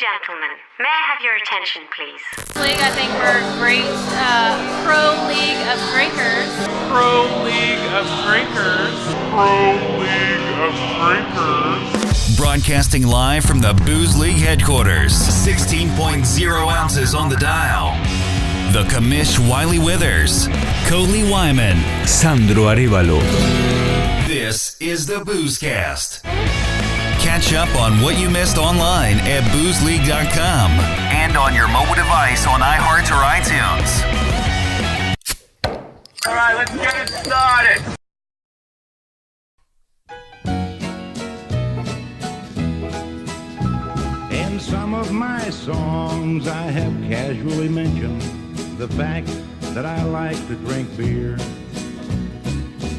gentlemen, may I have your attention, please? League, I think we're great. Pro League of Drinkers. Pro League of Drinkers. Pro League of Drinkers. Broadcasting live from the Booze League headquarters. 16.0 ounces on the dial. The Commish Wiley Withers. Coley Wyman. Sandro Arevalo. This is the BoozeCast. Catch up on what you missed online at boozeleague.com and on your mobile device on iHeart or iTunes. All right, let's get it started. In some of my songs, I have casually mentioned the fact that I like to drink beer.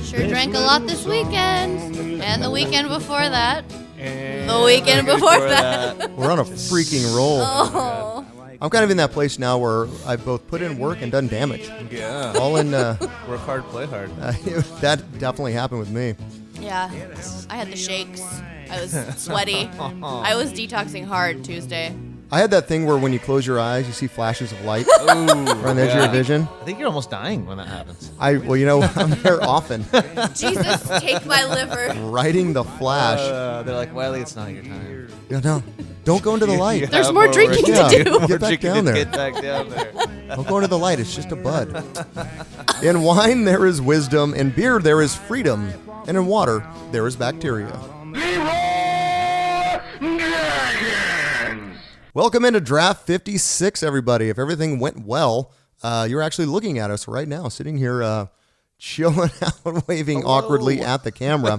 Sure drank a lot this weekend. And the weekend before that. And the weekend before that. We're on a freaking roll. Oh. I'm kind of in that place now where I've both put in work and done damage. Yeah. All in. Work hard, play hard. That definitely happened with me. Yeah. I had the shakes. I was sweaty. I was detoxing hard Tuesday. I had that thing where when you close your eyes, you see flashes of light around the edge of your vision. I think you're almost dying when that happens. Well, you know, I'm there often. Jesus, take my liver. Riding the flash. They're like, Wiley, it's not your time. No, don't go into the light. There's more drinking to do. Get back down there. Get back down there. Don't go into the light. It's just a bud. In wine, there is wisdom. In beer, there is freedom. And in water, there is bacteria. Welcome into Draft 56, everybody. If everything went well, you're actually looking at us right now, sitting here chilling out, waving awkwardly at the camera.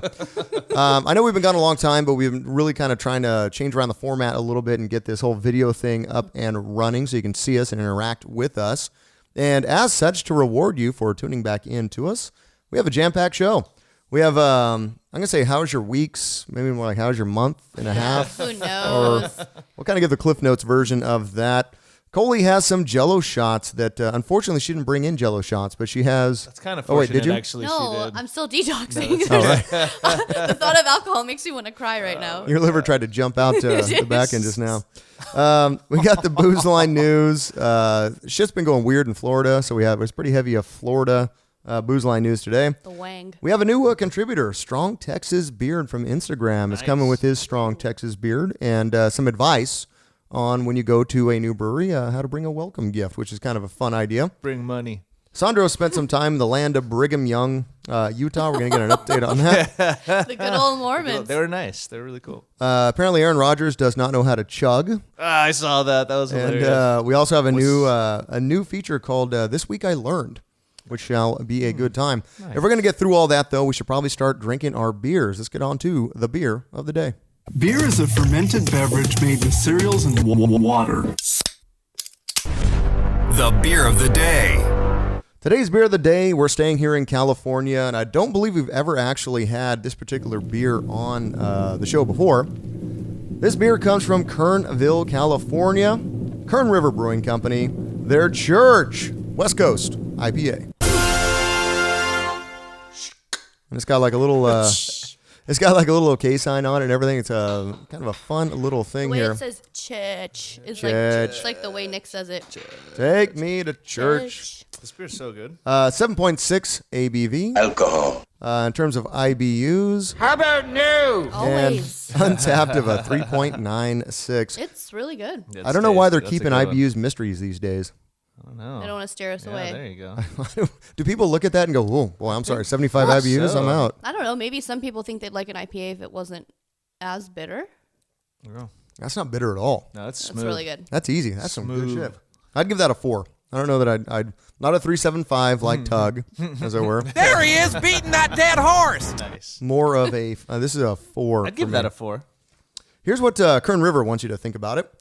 I know we've been gone a long time, but we've been really kind of trying to change around the format a little bit and get this whole video thing up and running so you can see us and interact with us. And as such, to reward you for tuning back in to us, we have a jam-packed show. We have, I'm going to say, how's your weeks? Maybe more like, how's your month and a half? Who knows? Or we'll kind of give the Cliff Notes version of that. Coley has some Jell-O shots that, unfortunately, she didn't bring in Jell-O shots, but she has. That's kind of Oh, fortunate, wait, did you? actually, she No, did. I'm still detoxing. All right. The thought of alcohol makes me want to cry right now. Your liver tried to jump out to the back end just now. We got the Booze Line news. Shit's been going weird in Florida, so it's pretty heavy of Florida Booze Line news today. The wang. We have a new contributor, Strong Texas Beard from Instagram, is coming with his Strong Texas Beard and some advice on when you go to a new brewery, how to bring a welcome gift, which is kind of a fun idea. Bring money. Sandro spent some time in the land of Brigham Young, Utah. We're going to get an update on that. The good old Mormons. They were nice. They were really cool. Apparently, Aaron Rodgers does not know how to chug. I saw that. That was hilarious. And we also have a new feature called This Week I Learned, which shall be a good time. Nice. If we're going to get through all that, though, we should probably start drinking our beers. Let's get on to the beer of the day. Beer is a fermented beverage made with cereals and water. The beer of the day. Today's beer of the day, we're staying here in California, and I don't believe we've ever actually had this particular beer on the show before. This beer comes from Kernville, California. Kern River Brewing Company, their Church West Coast IPA. And it's got like a little... It's got like a little OK sign on it and everything. It's a kind of a fun little thing the way here. it says church is Church. like the way Nick says it. Take me to church. This beer's so good. 7.6 ABV. Alcohol. In terms of IBUs. How about new? Always. And untapped of a 3.96. It's really good. I don't know why they're keeping IBUs mysteries these days. I don't know. They don't want to steer us away. There you go. Do people look at that and go, "Oh, boy, I'm sorry, 75 IBUs, so. I'm out." I don't know. Maybe some people think they'd like an IPA if it wasn't as bitter. That's not bitter at all. No, that's smooth. That's really good. That's easy. That's some good Smooth. shit. I'd give that a 4. I don't know that I'd not a 3.75 like Tug, as it were. There he is, beating that dead horse. Nice. More of a, this is a 4. I'd give that a 4. Here's what Kern River wants you to think about it.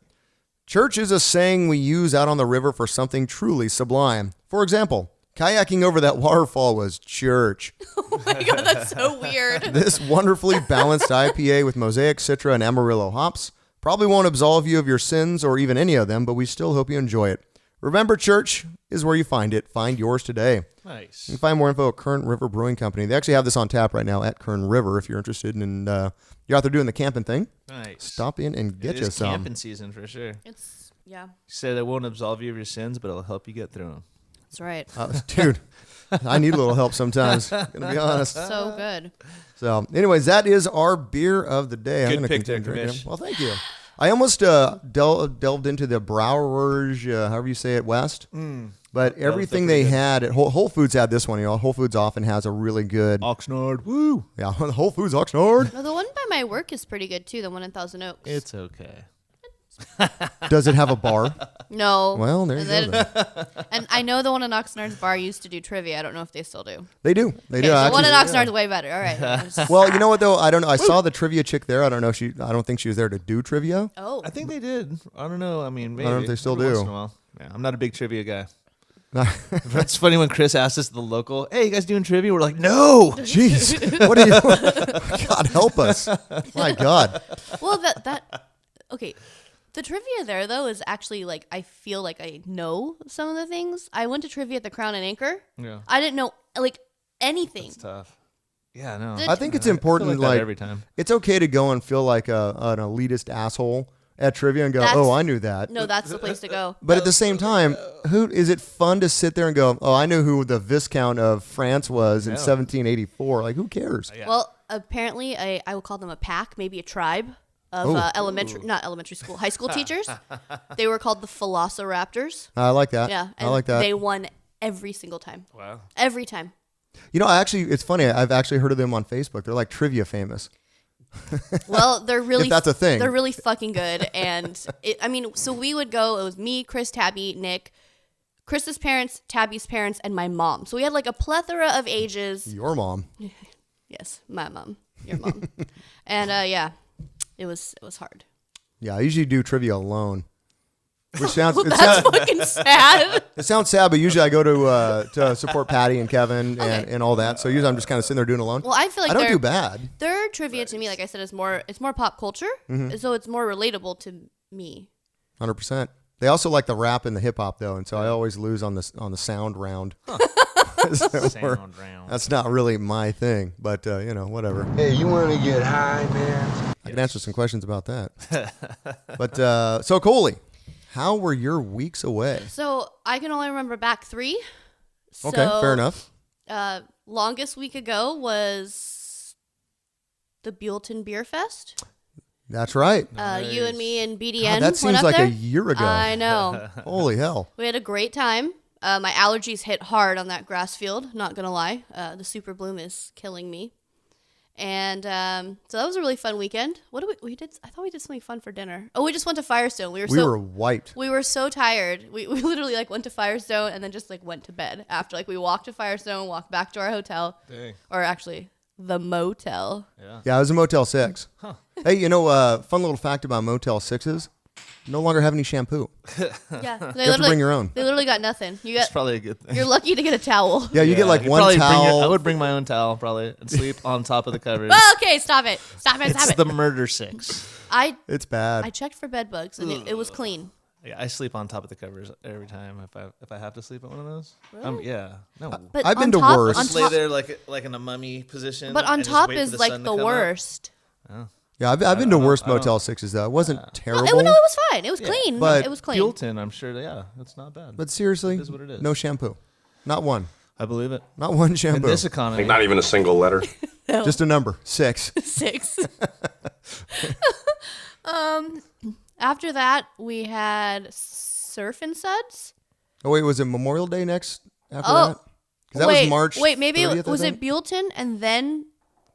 Church is a saying we use out on the river for something truly sublime. For example, kayaking over that waterfall was church. Oh my God, that's so weird. This wonderfully balanced IPA with Mosaic, Citra, and Amarillo hops probably won't absolve you of your sins or even any of them, but we still hope you enjoy it. Remember, church is where you find it. Find yours today. Nice. You can find more info at Current River Brewing Company. They actually have this on tap right now at Kern River if you're interested and you're out there doing the camping thing. Nice. Stop in and get It you is some. camping season for sure. Yeah, You said it won't absolve you of your sins, but it'll help you get through them. that's right. Dude, I need a little help sometimes. Gonna be honest. So good. So, anyways, that is our beer of the day. I'm Good gonna pick there, continue drinking. Commish. Well, thank you. I almost delved into the Browers, however you say it, West. But everything they had at Whole Foods had this one. You know, Whole Foods often has a really good. Oxnard, woo! Yeah, Whole Foods Oxnard. No, the one by my work is pretty good too. The one in Thousand Oaks. It's okay. Does it have a bar? No. Well, there you And go. then- And I know the one in Oxnard's bar used to do trivia. I don't know if they still do. They do. They Okay, do. the one in Actually, Oxnard's way better. All right. well, you know what though? I don't know. I saw the trivia chick there. I don't know if she. I don't think she was there to do trivia. Oh. I think they did. I don't know. I mean, maybe. know if they still Every do. once in a while. Yeah, I'm not a big trivia guy. It's funny when Chris asked us at the local, "Hey, you guys doing trivia?" We're like, "No." Jeez, what are you? God help us! My God. Well, that okay. The trivia there though is actually like I feel like I know some of the things. I went to trivia at the Crown and Anchor. Yeah. I didn't know like anything. It's tough. Yeah, no. The- I think it's I feel important. like that every time. It's okay to go and feel like an elitist asshole at trivia and go, That's- "Oh, I knew that." No, that's the place to go. But at the same time, who is it fun to sit there and go, "Oh, I know who the Viscount of France was in 1784." Like, who cares? Yeah. Well, apparently I will call them a pack, maybe a tribe of high school teachers. They were called the Velociraptors. I like that. Yeah. I like that. They won every single time. Wow. Every time. You know, it's funny. I've actually heard of them on Facebook. They're like trivia famous. Well, they're really If that's a thing. They're really fucking good, and so we would go. It was me, Chris, Tabby, Nick, Chris's parents, Tabby's parents, and my mom. So we had like a plethora of ages. Your mom. Yes, my mom, your mom, and yeah, it was hard. Yeah, I usually do trivia alone. Which sounds That's fucking sad. it sounds sad, but usually I go to support Patty and Kevin and all that. So usually I'm just kind of sitting there doing it alone. Well, I feel like I don't they're- do bad. Their trivia to me, like I said, is more pop culture, so it's more relatable to me. 100%. They also like the rap and the hip hop though, and so I always lose on the sound round. So Sound round. that's not really my thing, but whatever. Hey, you want to get high, man? I can answer some questions about that. But so Coley, how were your weeks away? So I can only remember back 3. Okay, So, fair enough. Longest week ago was the Buellton Beer Fest. That's right. You and me and BDN. God, that went seems up like there. a year ago. I know. Holy hell. We had a great time. My allergies hit hard on that grass field. Not gonna lie, the super bloom is killing me. And so that was a really fun weekend. What did we did? I thought we did something fun for dinner. Oh, we just went to Firestone. We were wiped. We were so tired. We literally like went to Firestone and then just like went to bed after. Like we walked to Firestone, walked back to our hotel, or actually the motel. Yeah, it was a Motel 6. Huh. Hey, fun little fact about Motel 6s. No longer have any shampoo. Yeah, You have to bring your own. They literally got nothing. You That's got. probably a good thing. You're lucky to get a towel. Yeah, you get like I could one probably towel. I would bring my own towel probably and sleep on top of the covers. Well, okay, stop it. Stop it. It's Stop the it. murder 6. It's bad. I checked for bed bugs and it was clean. Yeah, I sleep on top of the covers every time if I have to sleep on one of those. Really? Yeah, no. But I've on been to top, worse. On Just lay top, there like in a mummy position. but on and just top wait for is the like sun to the come up. worst. Yeah, I've been to worse Motel 6s though. It wasn't terrible. No, it was fine. It was clean. But it was clean. Buellton, I'm sure. That's not bad. But seriously, It is what it is. no shampoo. Not one. I believe it. Not one In shampoo. this economy, Not even a single letter. Just a number. 6. 6. After that, we had Surf and Suds. Oh wait, was it Memorial Day next after Oh, that? 'Cause that was March. Wait, maybe 30th, I was it think? Buellton and then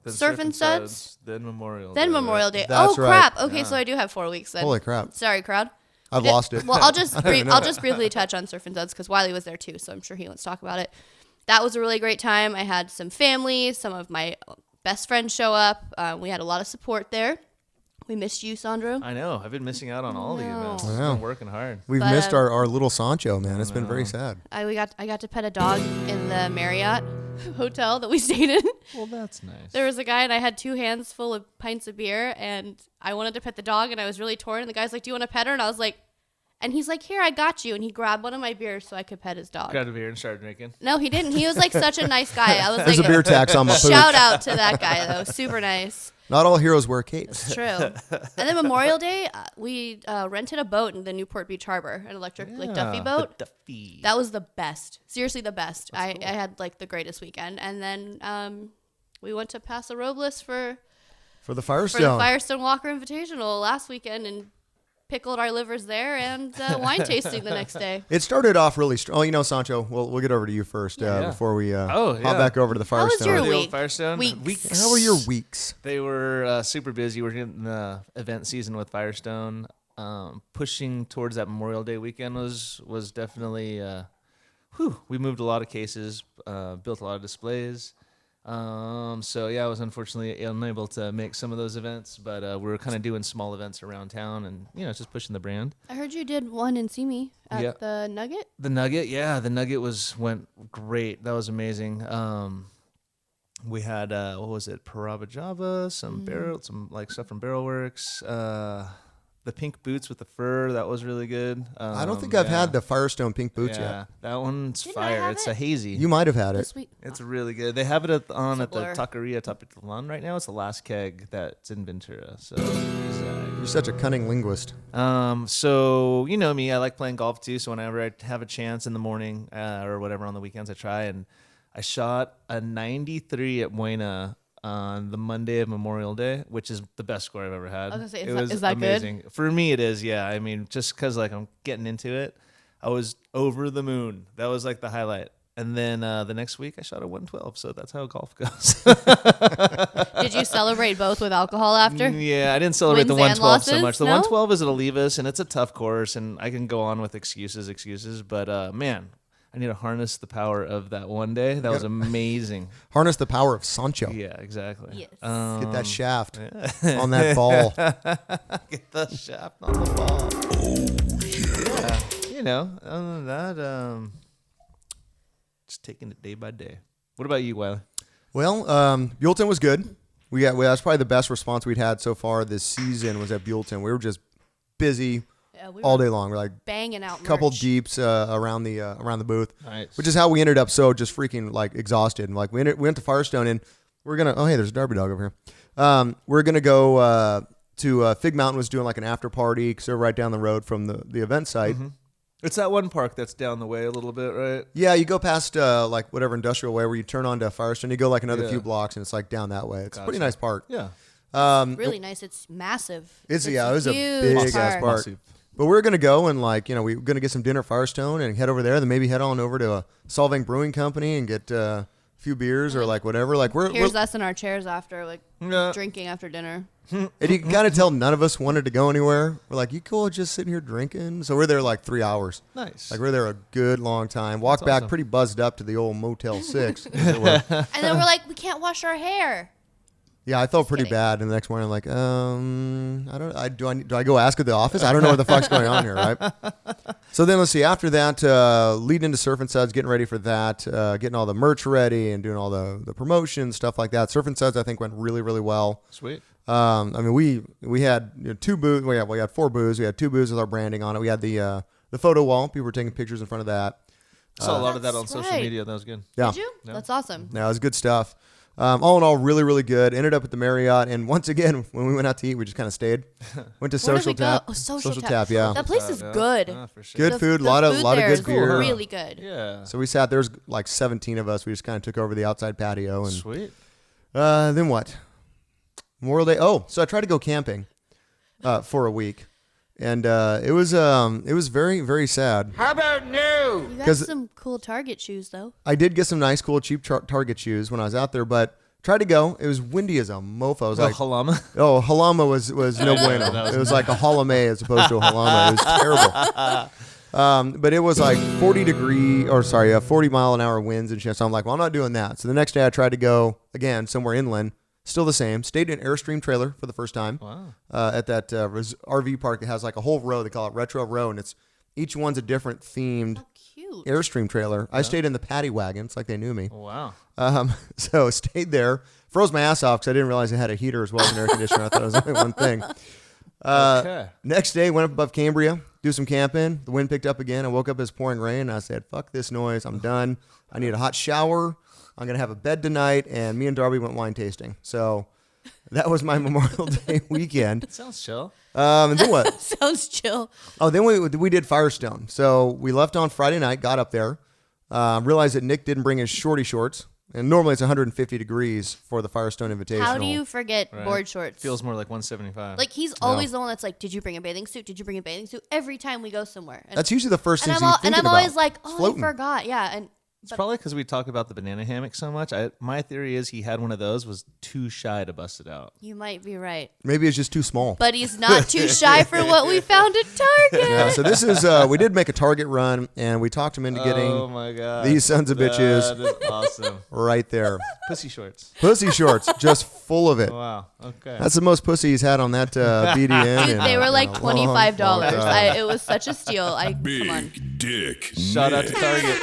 then Surf and Suds? then Memorial. Then Day, right? Memorial Day. That's Oh right. crap! Okay, so I do have 4 weeks then. Holy crap. Sorry, crowd. I've lost it. Well, I'll just I don't even know. I'll just briefly touch on Surf and Suds because Wiley was there too, so I'm sure he wants to talk about it. That was a really great time. I had some family, some of my best friends show up. We had a lot of support there. We missed you, Sandro. I know. I've been missing out on all the events. I've Wow. been working hard. We've But, missed our little Sancho, man. It's been very sad. I got to pet a dog in the Marriott hotel that we stayed in. Well, that's nice. There was a guy and I had 2 hands full of pints of beer and I wanted to pet the dog and I was really torn and the guy's like, "Do you want to pet her?" And I was like, And he's like, here, I got you. And he grabbed one of my beers so I could pet his dog. Grabbed a beer and started drinking. No, he didn't. He was like such a nice guy. I was There's like, a beer tax on my food. shout out to that guy, though. Super nice. Not all heroes wear capes. It's true. And then Memorial Day, we rented a boat in the Newport Beach Harbor, an electric like Duffy boat. Duffy. That was the best. Seriously, the best. I had like the greatest weekend. And then we went to Paso Robles for the for Firestone. the Firestone Walker Invitational last weekend and pickled our livers there and wine tasting the next day. It started off really strong. Oh, you know, Sancho, we'll get over to you first before we hop back over to the How was Firestone. your The old week? Firestone? Weeks. How were your weeks? They were super busy. We're getting the event season with Firestone. Pushing towards that Memorial Day weekend was definitely, we moved a lot of cases, built a lot of displays. So yeah, I was unfortunately unable to make some of those events, but we were kind of doing small events around town and, just pushing the brand. I heard you did one in Simi at the Nugget. The Nugget, yeah, the Nugget went great. That was amazing. We had what was it? Parava Java, some like stuff from Barrel Works. The pink boots with the fur, that was really good. I don't think I've had the Firestone pink boots yet. That one's Didn't I fire. have It's it? a hazy. You might have had it. Sweet. It's really good. They have it at the blur. Taqueria Tapitilan right now. It's the last keg that's in Ventura. So, You're such a cunning linguist. so you know me. I like playing golf too. So whenever I have a chance in the morning or whatever on the weekends, I try. And I shot a 93 at Buena on the Monday of Memorial Day, which is the best score I've ever had. I was gonna say, It was is that amazing. For me, it is. Yeah, I mean, just because like I'm getting into it, I was over the moon. That was like the highlight. And then the next week, I shot a 112. So that's how golf goes. Did you celebrate both with alcohol after? Yeah, I didn't celebrate the Wins and 112 so losses? much. The No? 112 is at Olivas, and it's a tough course, and I can go on with excuses. But man, I need to harness the power of that one day. That was amazing. Harness the power of Sancho. Yeah, exactly. Yes. Get that shaft on that ball. Get the shaft on the ball. Oh, yeah. Other than that, just taking it day by day. What about you, Wiley? Well, Buellton was good. That's probably the best response we'd had so far this season was at Buellton. We were just busy We all were day long. We're like banging out couple merch. deeps around the booth, Nice. which is how we ended up so just freaking like exhausted. And like we went to Firestone and we're gonna. Oh hey, there's a Derby dog over here. We're gonna go to Fig Mountain was doing like an after party because they're right down the road from the event site. Mm-hmm. It's that one park that's down the way a little bit, right? Yeah, you go past like whatever industrial way where you turn onto Firestone. You go like another Yeah. few blocks and it's like down that way. It's a pretty Gotcha. nice park. Yeah. Really nice. It's massive. It was a huge big ass park. Massive. But we're gonna go and like we're gonna get some dinner at Firestone and head over there. Then maybe head on over to a Solvang Brewing Company and get a few beers or like whatever. Like Here's us in our chairs after Yeah. drinking after dinner. and you can kind of tell none of us wanted to go anywhere. We're like, you cool just sitting here drinking? So we're there like 3 hours. Nice. Like we're there a good long time. Walk back awesome. pretty buzzed up to the old Motel 6. And then we're like, we can't wash our hair. Yeah, I felt pretty kidding. bad. And the next morning, I'm like, do I go ask at the office? I don't know what the fuck's going on here, right? So then let's see. After that, leading into Surf and Suds, getting ready for that, getting all the merch ready and doing all the promotion stuff like that. Surf and Suds, I think, went really, really well. Sweet. I mean, we had 2 booths. We had 4 booths. We had 2 booths with our branding on it. We had the photo wall. People were taking pictures in front of that. Saw a lot of that on That's social right. media. That was good. Yeah. Did you? That's awesome. Yeah, it was good stuff. All in all, really, really good. Ended up at the Marriott, and once again, when we went out to eat, we just kind of stayed. Went to Where did Social we go? Tap. Oh, Social Tap. Tap, yeah. That place is good. For sure. Good food, The lot of food lot of there good is beer. Really good. Yeah. So we sat. There's like 17 of us. We just kind of took over the outside patio, and Sweet. then what? Memorial Day. Oh, so I tried to go camping for a week, and it was very, very sad. How about new? You got 'Cause- some cool Target shoes, though. I did get some nice, cool, cheap Target shoes when I was out there, but tried to go. It was windy as a mofo. I was like, Halama. oh, Halama was no bueno. It was like a Halame as opposed to a Halama. It was terrible. But it was like 40 mile an hour winds and shit. So I'm like, well, I'm not doing that. So the next day I tried to go again somewhere inland. Still the same. Stayed in an Airstream trailer for the first time. Wow. At that RV park that has like a whole row. They call it Retro Row, and each one's a different themed Cute. Airstream trailer. I stayed in the paddy wagon. It's like they knew me. Wow. So stayed there, froze my ass off because I didn't realize it had a heater as well as an air conditioner. I thought it was only one thing. Okay. Next day, went up above Cambria, do some camping. The wind picked up again. I woke up as pouring rain. And I said, fuck this noise. I'm done. I need a hot shower. I'm going to have a bed tonight. And me and Darby went wine tasting. So that was my Memorial Day weekend. It sounds chill. And then what? Sounds chill. Oh, then we did Firestone. So we left on Friday night, got up there, realized that Nick didn't bring his shorty shorts. And normally it's 150 degrees for the Firestone Invitational. How do you forget board shorts? Feels more like 175. Like, he's always the one that's like, did you bring a bathing suit? Did you bring a bathing suit? Every time we go somewhere. And, That's usually the first thing you think and I'm about. always like, oh, Floating. I forgot. Yeah. And It's probably because we talk about the banana hammock so much. My theory is he had one of those, was too shy to bust it out. you might be right. Maybe it's just too small. But he's not too shy for what we found at Target. Yeah, so this is, we did make a Target run, and we talked him into getting Oh my god, these sons of bitches That is awesome. right there. Pussy shorts. Pussy shorts, just full of it. Wow. Okay. That's the most pussy he's had on that BDN. Dude, they were like $25. time. It was such a steal. Come on. Big Dick. Shout out to Target.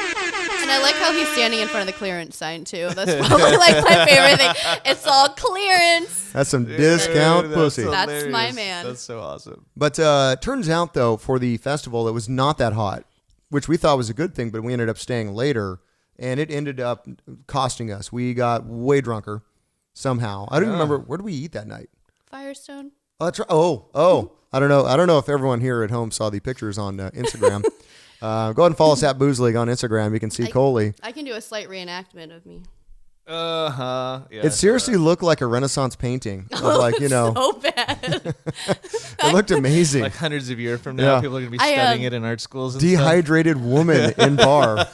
And I like how he's standing in front of the clearance sign, too. That's probably like my favorite thing. It's all clearance. That's some discount pussy. That's my hilarious. man. That's so awesome. But turns out, though, for the festival, it was not that hot, which we thought was a good thing, but we ended up staying later, and it ended up costing us. We got way drunker somehow. I don't even remember. Where did we eat that night? Firestone. Oh, that's right. Oh. I don't know. I don't know if everyone here at home saw the pictures on Instagram. Go ahead and follow us at Booze League on Instagram. You can see Coley. I can do a slight reenactment of me. Yeah, It seriously looked like a Renaissance painting of So bad. it looked amazing. like hundreds of years from now, Yeah. people are going to be studying it in art schools and Dehydrated woman in bar.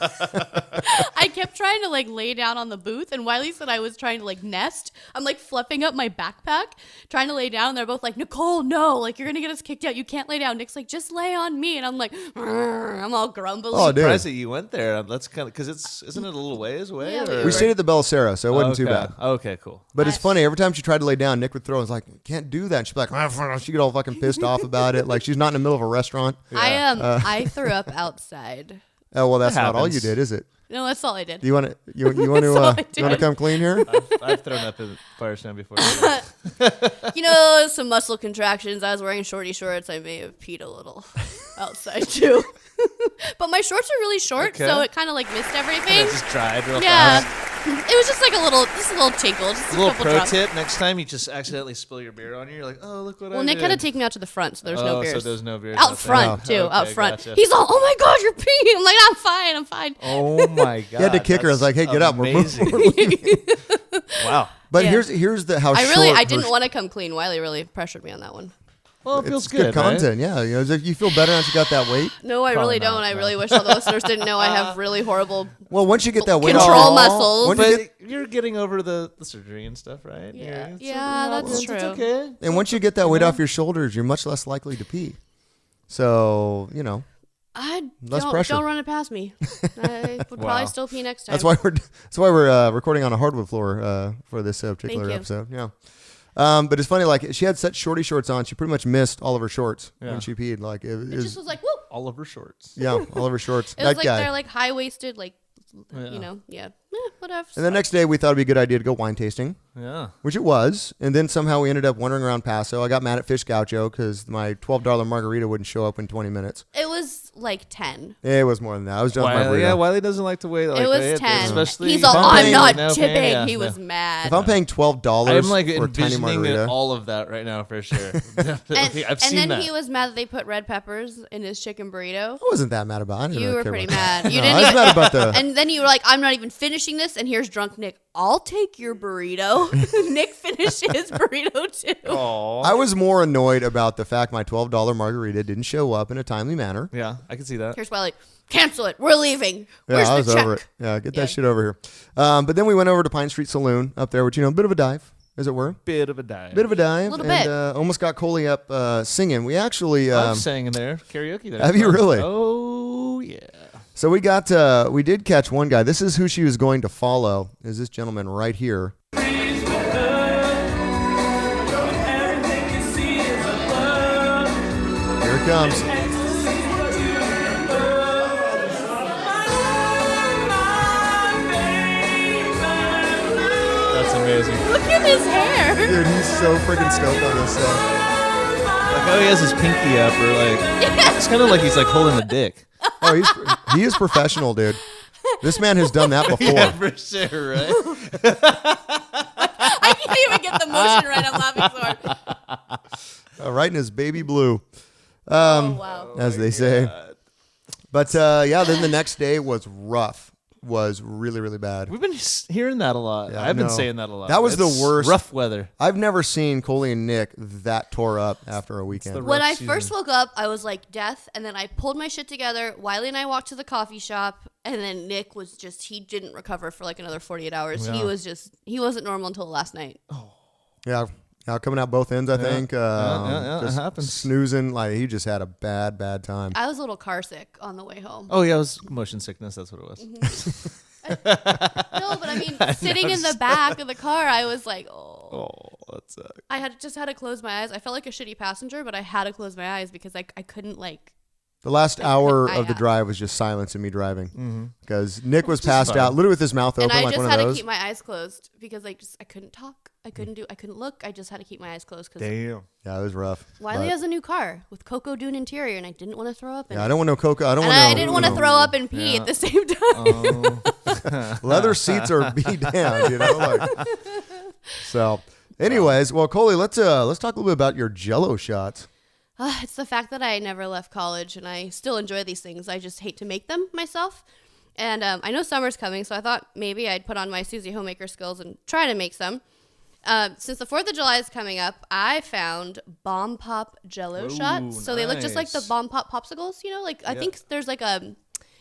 I kept trying to like lay down on the booth, and Wiley said I was trying to like nest. I'm like fluffing up my backpack, trying to lay down. And they're both like, Nicole, no, like you're gonna get us kicked out. You can't lay down. Nick's like, just lay on me, and I'm like, I'm all grumbly. Oh, I'm dude. surprised that you went there. That's kind of because isn't it a little ways away? Yeah, or? We stayed at the Bellicera, so it wasn't too Okay. bad. Okay, cool. But it's funny. Every time she tried to lay down, Nick would throw. I was like, can't do that. And she'd be like, she'd get all fucking pissed off about it. Like she's not in the middle of a restaurant. I threw up outside. Oh well, that's not all you happens. did, is it? No, that's all I did. Do you want to you want That's all I to you want to did. come clean here? I've thrown up at Firestone before. Some muscle contractions. I was wearing shorty shorts. I may have peed a little outside too. But my shorts are really short, Okay. so it kind of like missed everything. It just dried real Yeah. fast. It was just like a little tinkle. Just A little couple pro drops. tip: next time you just accidentally spill your beer on you, you're like, "Oh, look what I Well, did." Nick had to take me out to the front, so there's no Oh, so beers. there's no beers out out front there. too. Okay, Out front. gotcha. He's all, "Oh my god, you're peeing!" I'm like, "I'm fine. I'm fine." Oh my god! You had to kick her. I was like, hey, get up. We're Amazing. Wow. But Yeah. here's the how I short didn't her- want to come clean. Wiley really pressured me on that one. Well, it feels it's good right? content. Yeah, you feel better once you got that weight. No, I Probably really don't. not, I no. really wish all the listeners didn't know I have really horrible. Well, once you get that weight Control off, muscles. once you But get- you're getting over the surgery and stuff, right? Yeah. It's- Yeah, that's it's true. okay. and once you get that weight off your shoulders, you're much less likely to pee. So Less pressure. Don't run it past me. I would Wow. probably still pee next time. that's why we're recording on a hardwood floor for this particular you. episode. Yeah. But it's funny, like she had such shorty shorts on, she pretty much missed all of her shorts Yeah. when she peed. Like it It was, just was like, woo. All over shorts. yeah, all of her shorts. It was That like guy. they're like high waisted, like Yeah. whatever. And the next day, we thought it'd be a good idea to go wine tasting, Yeah. which it was. And then somehow we ended up wandering around Paso. I got mad at Fish Gaucho because my $12 margarita wouldn't show up in 20 minutes. It was like 10. It was more than that. I was done with my Wiley, burrito. Wiley doesn't like to wait. Like It was that, 10. Especially He's all, I'm I'm paying- not no, tipping. yeah, He no. was mad. If I'm paying $12 I'm like for a tiny envisioning margarita, all of that right now for sure. Definitely. I've and seen then that. he was mad that they put red peppers in his chicken burrito. I wasn't that mad about it. I didn't You really were care pretty about that. mad. You No, didn't I was even, mad about the. and then you were like, I'm not even finishing this, and here's drunk Nick. I'll take your burrito. Nick finished his burrito too. I was more annoyed about the fact my $12 margarita didn't show up in a timely manner. Yeah, I can see that. Here's Wiley. Cancel it. We're leaving. Yeah, Where's I the was check? over it. Yeah, get Yeah. that shit over here. But then we went over to Pine Street Saloon up there, which, a bit of a dive, as it were. Bit of a dive. Bit of a dive. Little and, bit. almost got Coley up singing. We actually. I've sang in there, karaoke there. Have you really? Oh yeah. So we did catch one guy. This is who she was going to follow, is this gentleman right here. Here it comes. That's amazing. Look at his hair. Dude, he's so freaking stoked on this song. Like how he has his pinky up, or like it's kind of like he's like holding a dick. Oh, he is professional, dude. This man has done that before. Yeah, for sure, right? I can't even get the motion right. I'm laughing so hard. Right in his baby blue. Wow. As they say. But yeah, then the next day was rough. Was really, really bad. We've been hearing that a lot. Yeah, I've been no. saying that a lot. That was It's the worst. rough weather. I've never seen Coley and Nick that tore up after a weekend. the When rough I season. first woke up, I was like death, and then I pulled my shit together. Wiley and I walked to the coffee shop, and then Nick was he didn't recover for like another 48 hours. Yeah. He wasn't normal until last night. Yeah, coming out both ends, I think. Yeah, it just happens. Snoozing, like he just had a bad time. I was a little car sick on the way home. Oh yeah, it was motion sickness. That's what it was. Mm-hmm. No, but I mean, sitting in the back of the car, I was like, Oh, that sucks. I had to close my eyes. I felt like a shitty passenger, but I had to close my eyes because I couldn't like. The last hour of the yeah. drive was just silence and me driving because Nick was passed fine. out, literally with his mouth open, And I like just one had of to those. keep my eyes closed because I couldn't talk. I couldn't look. I just had to keep my eyes closed because Damn. Yeah, it was rough. Wiley But- has a new car with Cocoa Dune interior, and I didn't want to throw up in Yeah, it. I don't want no cocoa. I don't And want no. I didn't want to throw up and pee at the same time. Leather seats are beat down, you know. Like, so, anyways, well, Coley, let's talk a little bit about your Jello shots. It's the fact that I never left college, and I still enjoy these things. I just hate to make them myself. And I know summer's coming, so I thought maybe I'd put on my Susie homemaker skills and try to make some. Since the 4th of July is coming up, I found Bomb Pop Jello shots. So they look just like the nice. Bomb Pop popsicles, you know? Like I think there's like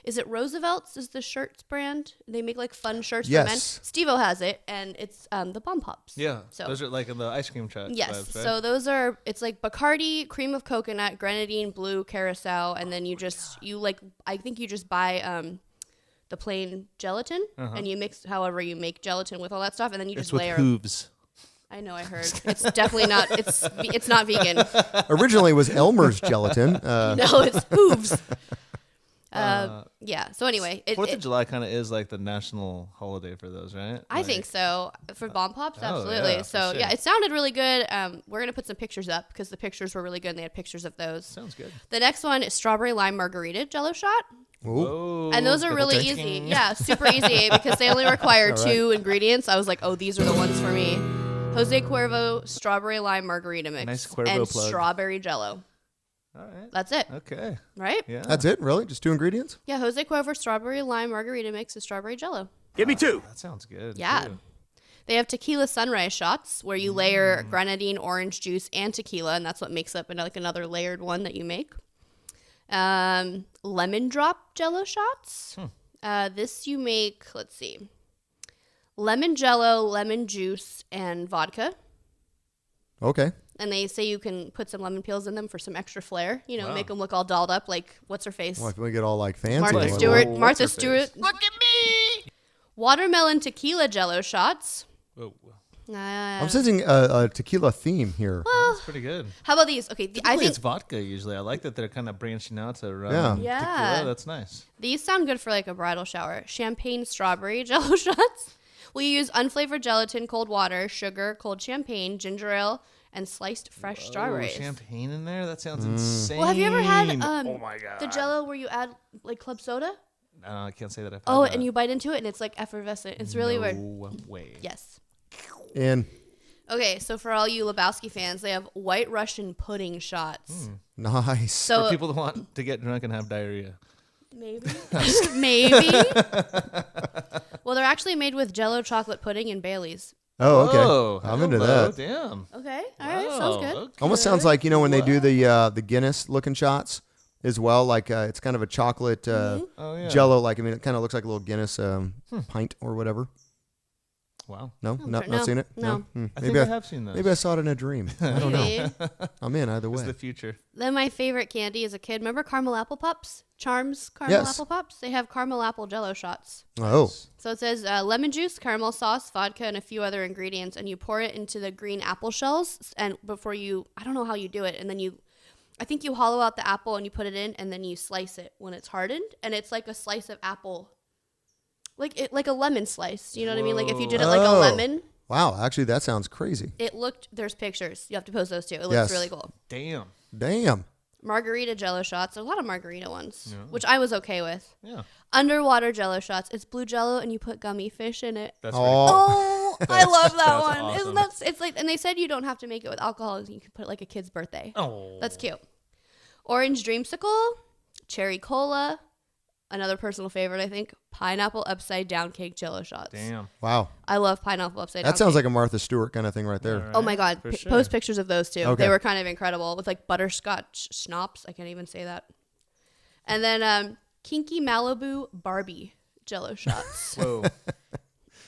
is it Roosevelt's is the shirts brand? They make like fun shirts for men. Yes. Steve-O has it, and it's the Bomb Pops. Yeah. So Those are like in the ice cream truck. yes. vibes, right? So those are it's like Bacardi, cream of coconut, grenadine, blue, carousel, and then you just I think you just buy the plain gelatin and you mix however you make gelatin with all that stuff, and then you it's just with layer. hooves. I know, I heard. It's definitely not. It's not vegan. Originally, it was Elmer's gelatin. No, it's hooves. Yeah. So anyway, 4th of July kind of is like the national holiday for those, right? I think so for Bomb Pops, Oh, absolutely. yeah, for So sure. yeah, it sounded really good. We're gonna put some pictures up because the pictures were really good, and they had pictures of those. Sounds good. The next one is strawberry lime margarita Jello shot. Ooh. And those are really easy. Yeah, super easy because they only require 2 ingredients. I was like, oh, these are the ones for me. Jose Cuervo strawberry lime margarita mix Nice Cuervo and plug. strawberry Jello. All right. That's it, Okay. right? Yeah. That's it, really? Just 2 ingredients? Yeah, Jose Cuervo strawberry lime margarita mix and strawberry Jello. That sounds good. Yeah. too. They have tequila sunrise shots where you layer grenadine, orange juice, and tequila, and that's what makes up another layered one that you make. Lemon drop Jello shots. This you make, let's see, lemon Jello, lemon juice, and vodka. Okay. And they say you can put some lemon peels in them for some extra flair. You know, make them look all dolled up like, what's her face? Well, if we get all like fancy. Martha like, Stewart. what's Martha her Stewart. face? Look at me! Watermelon tequila Jello shots. Whoa. I'm sensing a tequila theme here. That's pretty good. How about these? Okay, I Typically think it's vodka usually. I like that they're kind of branching out to rum. Yeah. and Yeah. Tequila. That's nice. these sound good for like a bridal shower. Champagne strawberry Jello shots. We use unflavored gelatin, cold water, sugar, cold champagne, ginger ale, and sliced fresh strawberries. Champagne in there? That sounds insane. Well, have you ever had oh my God. the Jello where you add like club soda? No, I can't say that I've had Oh, that. and you bite into it and it's like effervescent. It's really weird. No way. Yes. In. Okay, so for all you Lebowski fans, they have White Russian pudding shots. Nice. So For people that want to get drunk and have diarrhea. maybe, maybe. Well, they're actually made with Jello chocolate pudding and Bailey's. Oh, okay. Oh, I'm into hello, that. Damn. Okay, all right, sounds Wow, good. okay. Almost sounds like, you know, when they do the Guinness looking shots as well, like it's kind of a chocolate Oh, yeah. Jello, like, I mean, it kind of looks like a little Guinness pint or whatever. Wow. No, sure. not No, seen it. no. I think I have seen those. Maybe I saw it in a dream. I don't know. Maybe. I'm in either It's way. the future. Then my favorite candy as a kid. Remember caramel apple pops? Charms caramel Yes. apple pops? They have caramel apple Jello shots. Oh, So it says lemon juice, caramel sauce, vodka, and a few other ingredients, and you pour it into the green apple shells. And before you, I don't know how you do it, and then I think you hollow out the apple and you put it in, and then you slice it when it's hardened, and it's like a slice of apple, like a lemon slice. You know what I mean? Like if you did it like a Oh. lemon. Wow, actually, that sounds crazy. There's pictures. You have to post those too. It looks Yes. really cool. Damn. Margarita Jello shots. There's a lot of margarita ones, which I was okay with. Yeah. Underwater Jello shots. It's blue Jello and you put gummy fish in it. That's Oh, I love that That's one. awesome. Isn't that? It's like, and they said you don't have to make it with alcohol. You can put like a kid's birthday. Oh. That's cute. Orange dreamsicle, cherry cola. Another personal favorite, I think, pineapple upside down cake Jello shots. Damn. Wow. I love pineapple upside down. That sounds cake. like a Martha Stewart kind of thing right there. Oh my God. For sure. Post pictures of those two. Okay. They were kind of incredible with like butterscotch schnapps. I can't even say that. And then Kinky Malibu Barbie Jello shots. Whoa.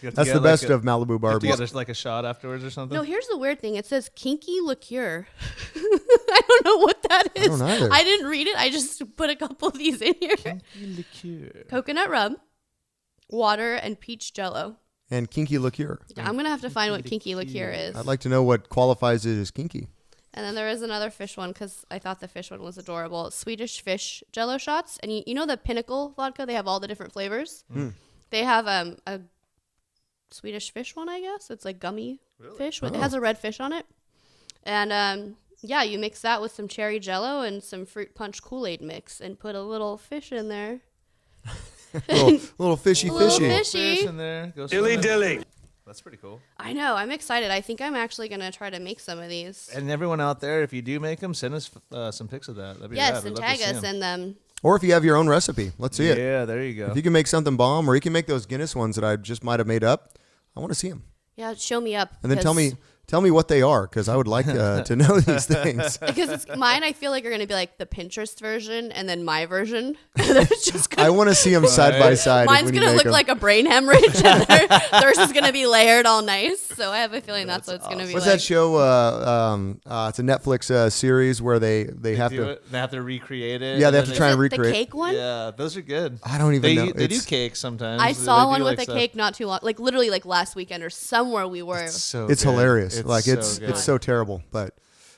That's the best of Malibu Barbie. You have to get like a shot afterwards or something? No, here's the weird thing. It says kinky liqueur. I don't know what that is. I don't either. I didn't read it. I just put a couple of these in here. Kinky liqueur. Coconut rum, water, and peach jello. And kinky liqueur. I'm going to have to find what kinky liqueur is. I'd like to know what qualifies it as kinky. And then there is another fish one because I thought the fish one was adorable. Swedish fish jello shots. And you know the Pinnacle vodka? They have all the different flavors. They have a Swedish fish one, I guess. It's like gummy fish. It has a red fish on it. And yeah, you mix that with some cherry jello and some fruit punch Kool-Aid mix and put a little fish in there. little fishy A little fishy. fishy. Fish in there. Go Dilly swimming. dilly. That's pretty cool. I know. I'm excited. I think I'm actually going to try to make some of these. And everyone out there, if you do make them, send us some pics of that. That'd be Yes, rad. and We'd love to tag see us 'em. in them. Or if you have your own recipe, let's see it. Yeah, there you go. If you can make something bomb, or you can make those Guinness ones that I just might have made up, I want to see them. Yeah, show me up. And then tell me what they are, because I would like to know these things. Because it's mine, I feel like are going to be like the Pinterest version and then my version. They're just I want to see them side by side. mine's when you going to make look 'em. like a brain hemorrhage, and theirs is going to be layered all nice. So I have a feeling that's what it's going to be What's like. that show? It's a Netflix series where they have do to. it. They have to recreate it. Yeah, and they have then to try and The recreate. cake one? Yeah, those are good. I don't even know. They do It's- cakes sometimes. I They saw do, one with like, a stuff. cake not too long, like literally like last weekend or somewhere we were. So It's good. hilarious. so good. It's so terrible, but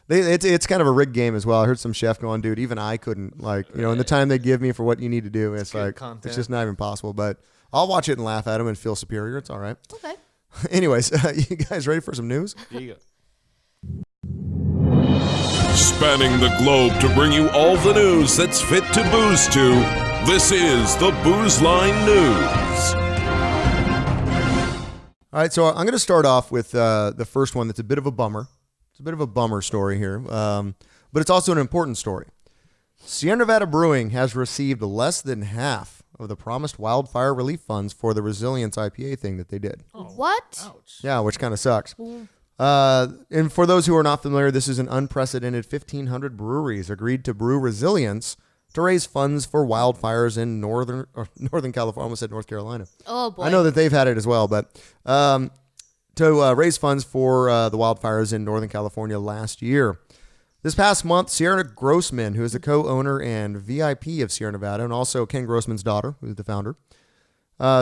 it's kind of a rigged game as well. I heard some chef going, dude, even I couldn't in the time they give me for what you need to do, it's good like content. it's just not even possible. But I'll watch it and laugh at them and feel superior. It's all right. Okay. Anyways, you guys ready for some news? There you go. Spanning the globe to bring you all the news that's fit to booze to, this is the Booze Line News. All right, so I'm going to start off with the first one that's a bit of a bummer. It's a bit of a bummer story here, but it's also an important story. Sierra Nevada Brewing has received less than half of the promised wildfire relief funds for the Resilience IPA thing that they did. What? Ouch. Yeah, which kind of sucks. And for those who are not familiar, this is an unprecedented 1,500 breweries agreed to brew Resilience to raise funds for wildfires in Northern California. I almost said North Carolina. Oh boy. I know that they've had it as well, but to raise funds for the wildfires in Northern California last year. This past month, Sierra Grossman, who is the co-owner and VIP of Sierra Nevada, and also Ken Grossman's daughter, who's the founder,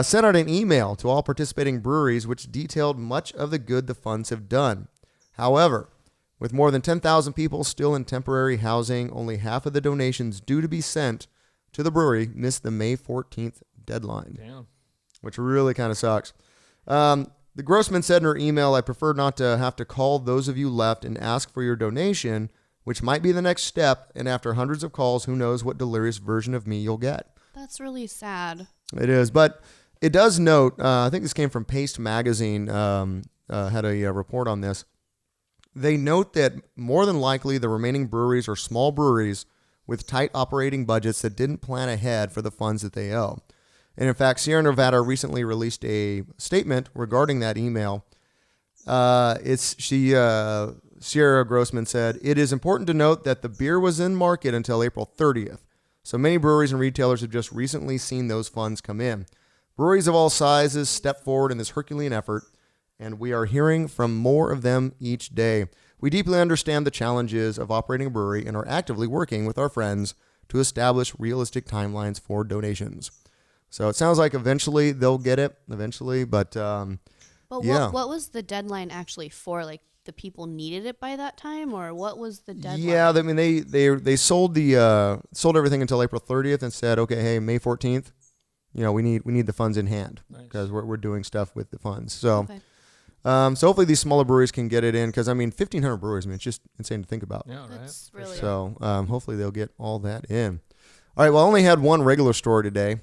sent out an email to all participating breweries which detailed much of the good the funds have done. However, with more than 10,000 people still in temporary housing, only half of the donations due to be sent to the brewery missed the May 14th deadline. Damn. Which really kind of sucks. The Grossman said in her email, I prefer not to have to call those of you left and ask for your donation, which might be the next step, and after hundreds of calls, who knows what delirious version of me you'll get. That's really sad. It is, but it does note, I think this came from Paste Magazine, had a report on this. They note that more than likely the remaining breweries are small breweries with tight operating budgets that didn't plan ahead for the funds that they owe. And in fact, Sierra Nevada recently released a statement regarding that email. Sierra Grossman said, it is important to note that the beer was in market until April 30th. So many breweries and retailers have just recently seen those funds come in. Breweries of all sizes step forward in this Herculean effort, and we are hearing from more of them each day. We deeply understand the challenges of operating a brewery and are actively working with our friends to establish realistic timelines for donations. So it sounds like eventually they'll get it, but yeah. What was the deadline actually for? Like the people needed it by that time, or what was the deadline? Yeah, I mean they sold sold everything until April 30th and said, okay, hey, May 14th, we need the funds in hand because we're doing stuff with the funds. So, Okay. So hopefully these smaller breweries can get it in because, 1,500 breweries, it's just insane to think about. Yeah, right. That's really So hopefully they'll get all that in. All right, well, I only had one regular story today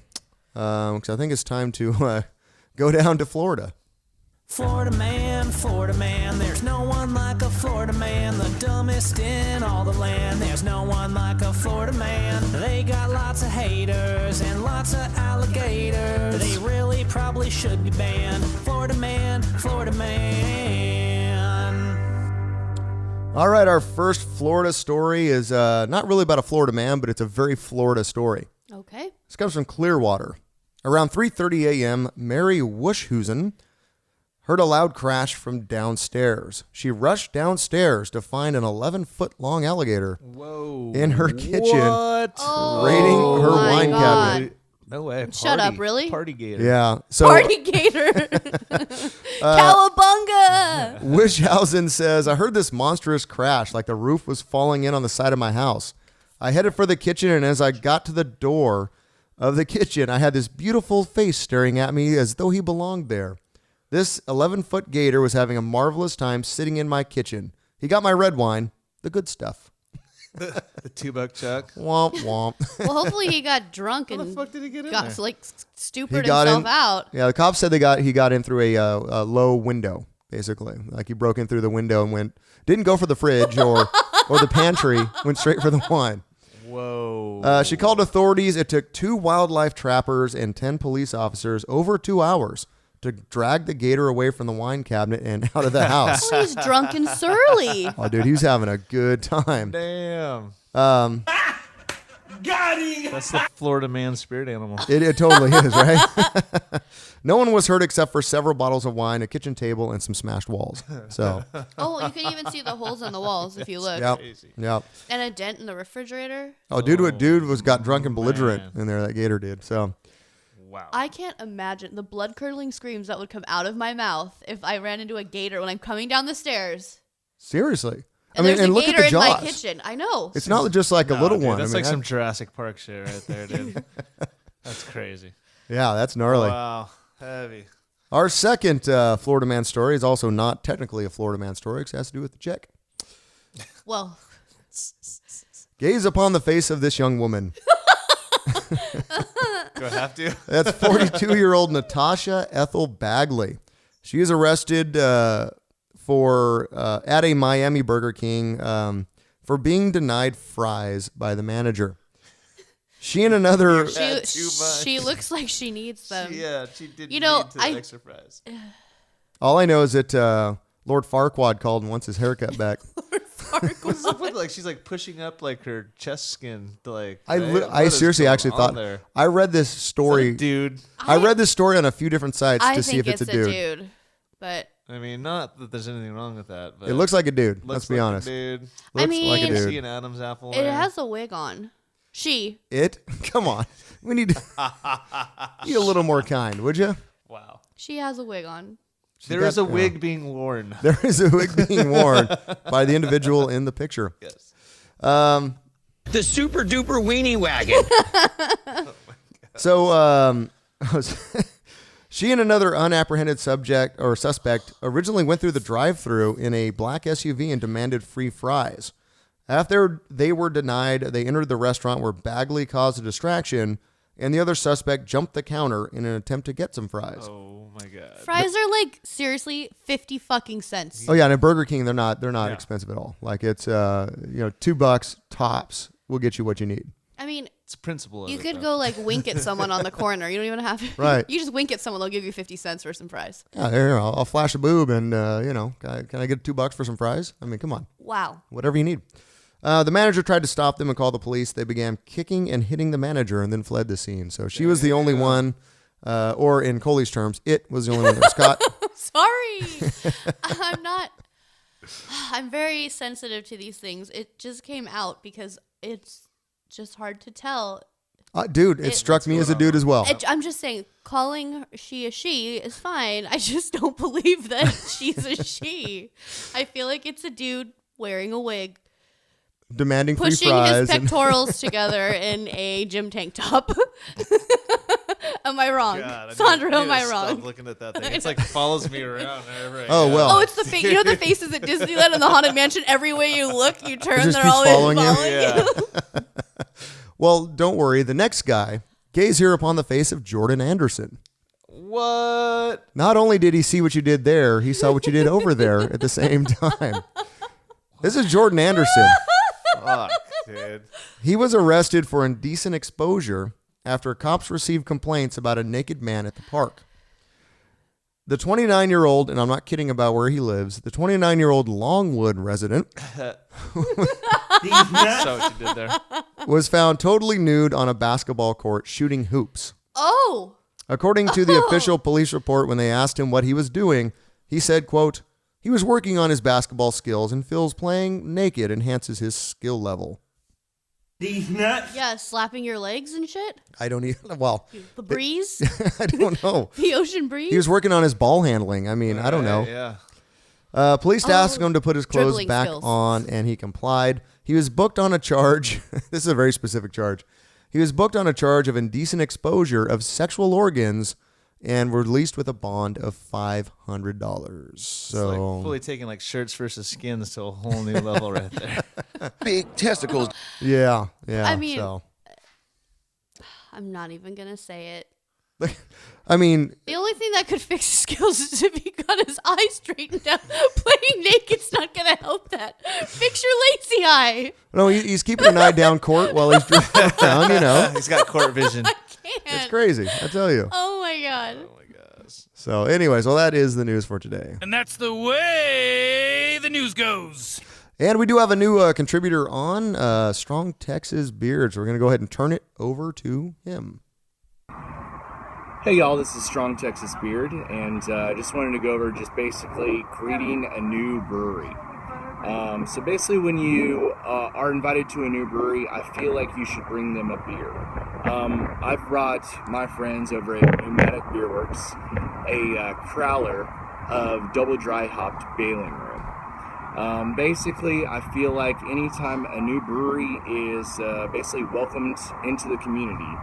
because I think it's time to go down to Florida. Florida man, there's no one like a Florida man, the dumbest in all the land. There's no one like a Florida man. They got lots of haters and lots of alligators. They really probably should be banned. Florida man, Florida man. All right, our first Florida story is not really about a Florida man, but it's a very Florida story. Okay. This comes from Clearwater. Around 3:30 a.m., Mary Wushhusen heard a loud crash from downstairs. She rushed downstairs to find an 11-foot-long alligator in her kitchen, raiding her wine cabinet. No way. Shut up, really? Party gator. Yeah. So, Party gator. Cowabunga. Wushhusen says, I heard this monstrous crash like the roof was falling in on the side of my house. I headed for the kitchen, and as I got to the door of the kitchen, I had this beautiful face staring at me as though he belonged there. This 11-foot gator was having a marvelous time sitting in my kitchen. He got my red wine, the good stuff. The $2 chug. Womp womp. Well, hopefully he got drunk and How the fuck did he get in got there? like stupid himself out. Yeah, the cops said he got in through a low window, basically. Like he broke in through the window and didn't go for the fridge or the pantry, went straight for the wine. Whoa. She called authorities. It took 2 wildlife trappers and 10 police officers over 2 hours to drag the gator away from the wine cabinet and out of the house. Oh, he's drunk and surly. Oh, dude, he was having a good time. Damn. Got him! That's the Florida man spirit animal. It totally is, right? No one was hurt except for several bottles of wine, a kitchen table, and some smashed walls. So, Oh, you can even see the holes in the walls if you look. yep. And a dent in the refrigerator. Oh, dude got drunk and belligerent in there. That gator did. So, Wow. I can't imagine the blood-curdling screams that would come out of my mouth if I ran into a gator when I'm coming down the stairs. seriously. And there's a look at gator the in my jaws. kitchen. I know. It's not just like a little dude, one. That's like some Jurassic Park shit right there, dude. That's crazy. Yeah, that's gnarly. Wow. Heavy. Our second Florida man story is also not technically a Florida man story because it has to do with the chick. Well, Gaze upon the face of this young woman. Do I have to? That's 42-year-old Natasha Ethel Bagley. She is arrested for at a Miami Burger King for being denied fries by the manager. She and another... she looks like she needs them. She did You know, need the extra fries. All I know is that Lord Farquaad called and wants his haircut back. What's up with she's like pushing up like her chest skin to like. I seriously actually thought there? I read this story, dude. I read this story on a few different sites I to see think if it's a dude. But I mean, not that there's anything wrong with that, but It looks like a dude. looks Let's be like a honest. dude. Looks I mean, like a You dude. see an Adam's apple. it there? has a wig on. Come on. We need to be a little more kind, would you? Wow. She has a wig on. There is a wig being worn. There is a wig being worn by the individual in the picture. Yes. The super duper weenie wagon. So, she and another unapprehended suspect originally went through the drive-thru in a black SUV and demanded free fries. After they were denied, they entered the restaurant where Bagley caused a distraction, and the other suspect jumped the counter in an attempt to get some fries. Oh my god. Fries are like seriously 50 fucking cents. Oh yeah, and at Burger King they're not expensive at all. Like it's $2 tops will get you what you need. I mean, It's a principle. you could go like wink at someone on the corner. You don't even have to. Right. You just wink at someone, they'll give you 50 cents for some fries. Yeah, there, I'll flash a boob and can I get $2 for some fries? I mean, come on. Wow. Whatever you need. The manager tried to stop them and call the police. They began kicking and hitting the manager and then fled the scene. So she was the only one, or in Coley's terms, it was the only one that was caught. Sorry. I'm very sensitive to these things. It just came out because it's just hard to tell. Dude, it struck me as a dude as well. I'm just saying, calling she a she is fine. I just don't believe that she's a she. I feel like it's a dude wearing a wig, Demanding free pushing fries. his pectorals together in a gym tank top. Am I wrong? God, Sandro, I am I need to wrong? Stop looking at that thing. It's like follows me around. Oh, well. Oh, it's the face. You know the faces at Disneyland and the Haunted Mansion? Every way you look, you turn, just they're keeps always following following you? you. Well, don't worry. The next guy, gaze here upon the face of Jordan Anderson. What? Not only did he see what you did there, he saw what you did over there at the same time. This is Jordan Anderson. Fuck, dude. He was arrested for indecent exposure after cops received complaints about a naked man at the park. The 29-year-old, and I'm not kidding about where he lives, the 29-year-old Longwood resident So what you did there. was found totally nude on a basketball court shooting hoops. Oh. According to the official police report, when they asked him what he was doing, he said, quote, he was working on his basketball skills and feels playing naked enhances his skill level. These nuts. Yeah, slapping your legs and shit. I don't even, well. The breeze. I don't know. The ocean breeze. He was working on his ball handling. I mean, I don't know. Yeah. Police asked him to put his clothes dribbling back skills. on, and he complied. He was booked on a charge. This is a very specific charge. He was booked on a charge of indecent exposure of sexual organs and released with a bond of $500. So It's like fully taking like shirts versus skins to a whole new level right there. Big testicles. yeah. I mean, so. I'm not even going to say it. I mean, The only thing that could fix his skills is if he got his eyes straightened out. Playing naked's not going to help that. Fix your lazy eye. no, he's keeping an eye down court while he's driving around, you know. He's got court vision. It's crazy, I tell you. Oh my God. So anyways, well, that is the news for today. And that's the way the news goes. And we do have a new contributor on, Strong Texas Beard. So we're going to go ahead and turn it over to him. Hey y'all, this is Strong Texas Beard, and I just wanted to go over just basically creating a new brewery. So basically when you are invited to a new brewery, I feel like you should bring them a beer. I've brought my friends over at Pneumatic Beer Works a crowler of double dry hopped Bailing Room. Basically, I feel like anytime a new brewery is basically welcomed into the community,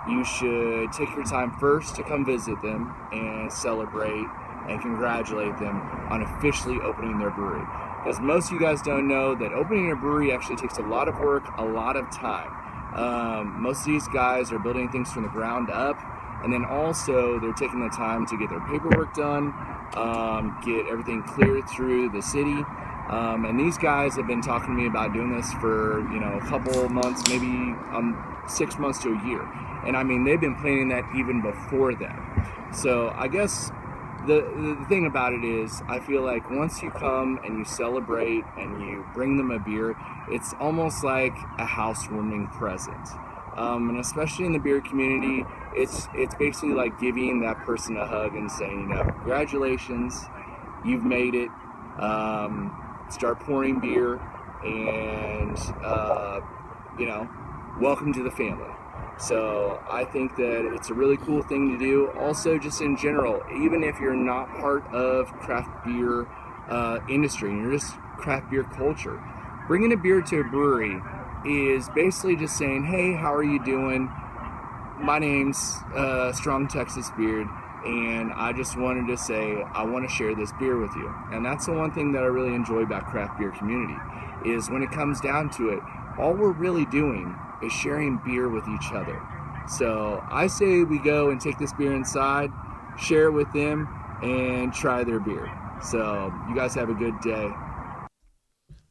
you should take your time first to come visit them and celebrate and congratulate them on officially opening their brewery. Because most of you guys don't know that opening a brewery actually takes a lot of work, a lot of time. Most of these guys are building things from the ground up, and then also they're taking the time to get their paperwork done, get everything cleared through the city. And these guys have been talking to me about doing this for, a couple months, maybe 6 months to a year. And I mean, they've been planning that even before that. So I guess the thing about it is, I feel like once you come and you celebrate and you bring them a beer, it's almost like a housewarming present. And especially in the beer community, it's basically like giving that person a hug and saying, congratulations, you've made it. Start pouring beer and, welcome to the family. So I think that it's a really cool thing to do. Also, just in general, even if you're not part of craft beer industry and you're just craft beer culture, bringing a beer to a brewery is basically just saying, hey, how are you doing? My name's Strong Texas Beard, and I just wanted to say I want to share this beer with you. And that's the one thing that I really enjoy about craft beer community, is when it comes down to it, all we're really doing is sharing beer with each other. So I say we go and take this beer inside, share it with them, and try their beer. So you guys have a good day.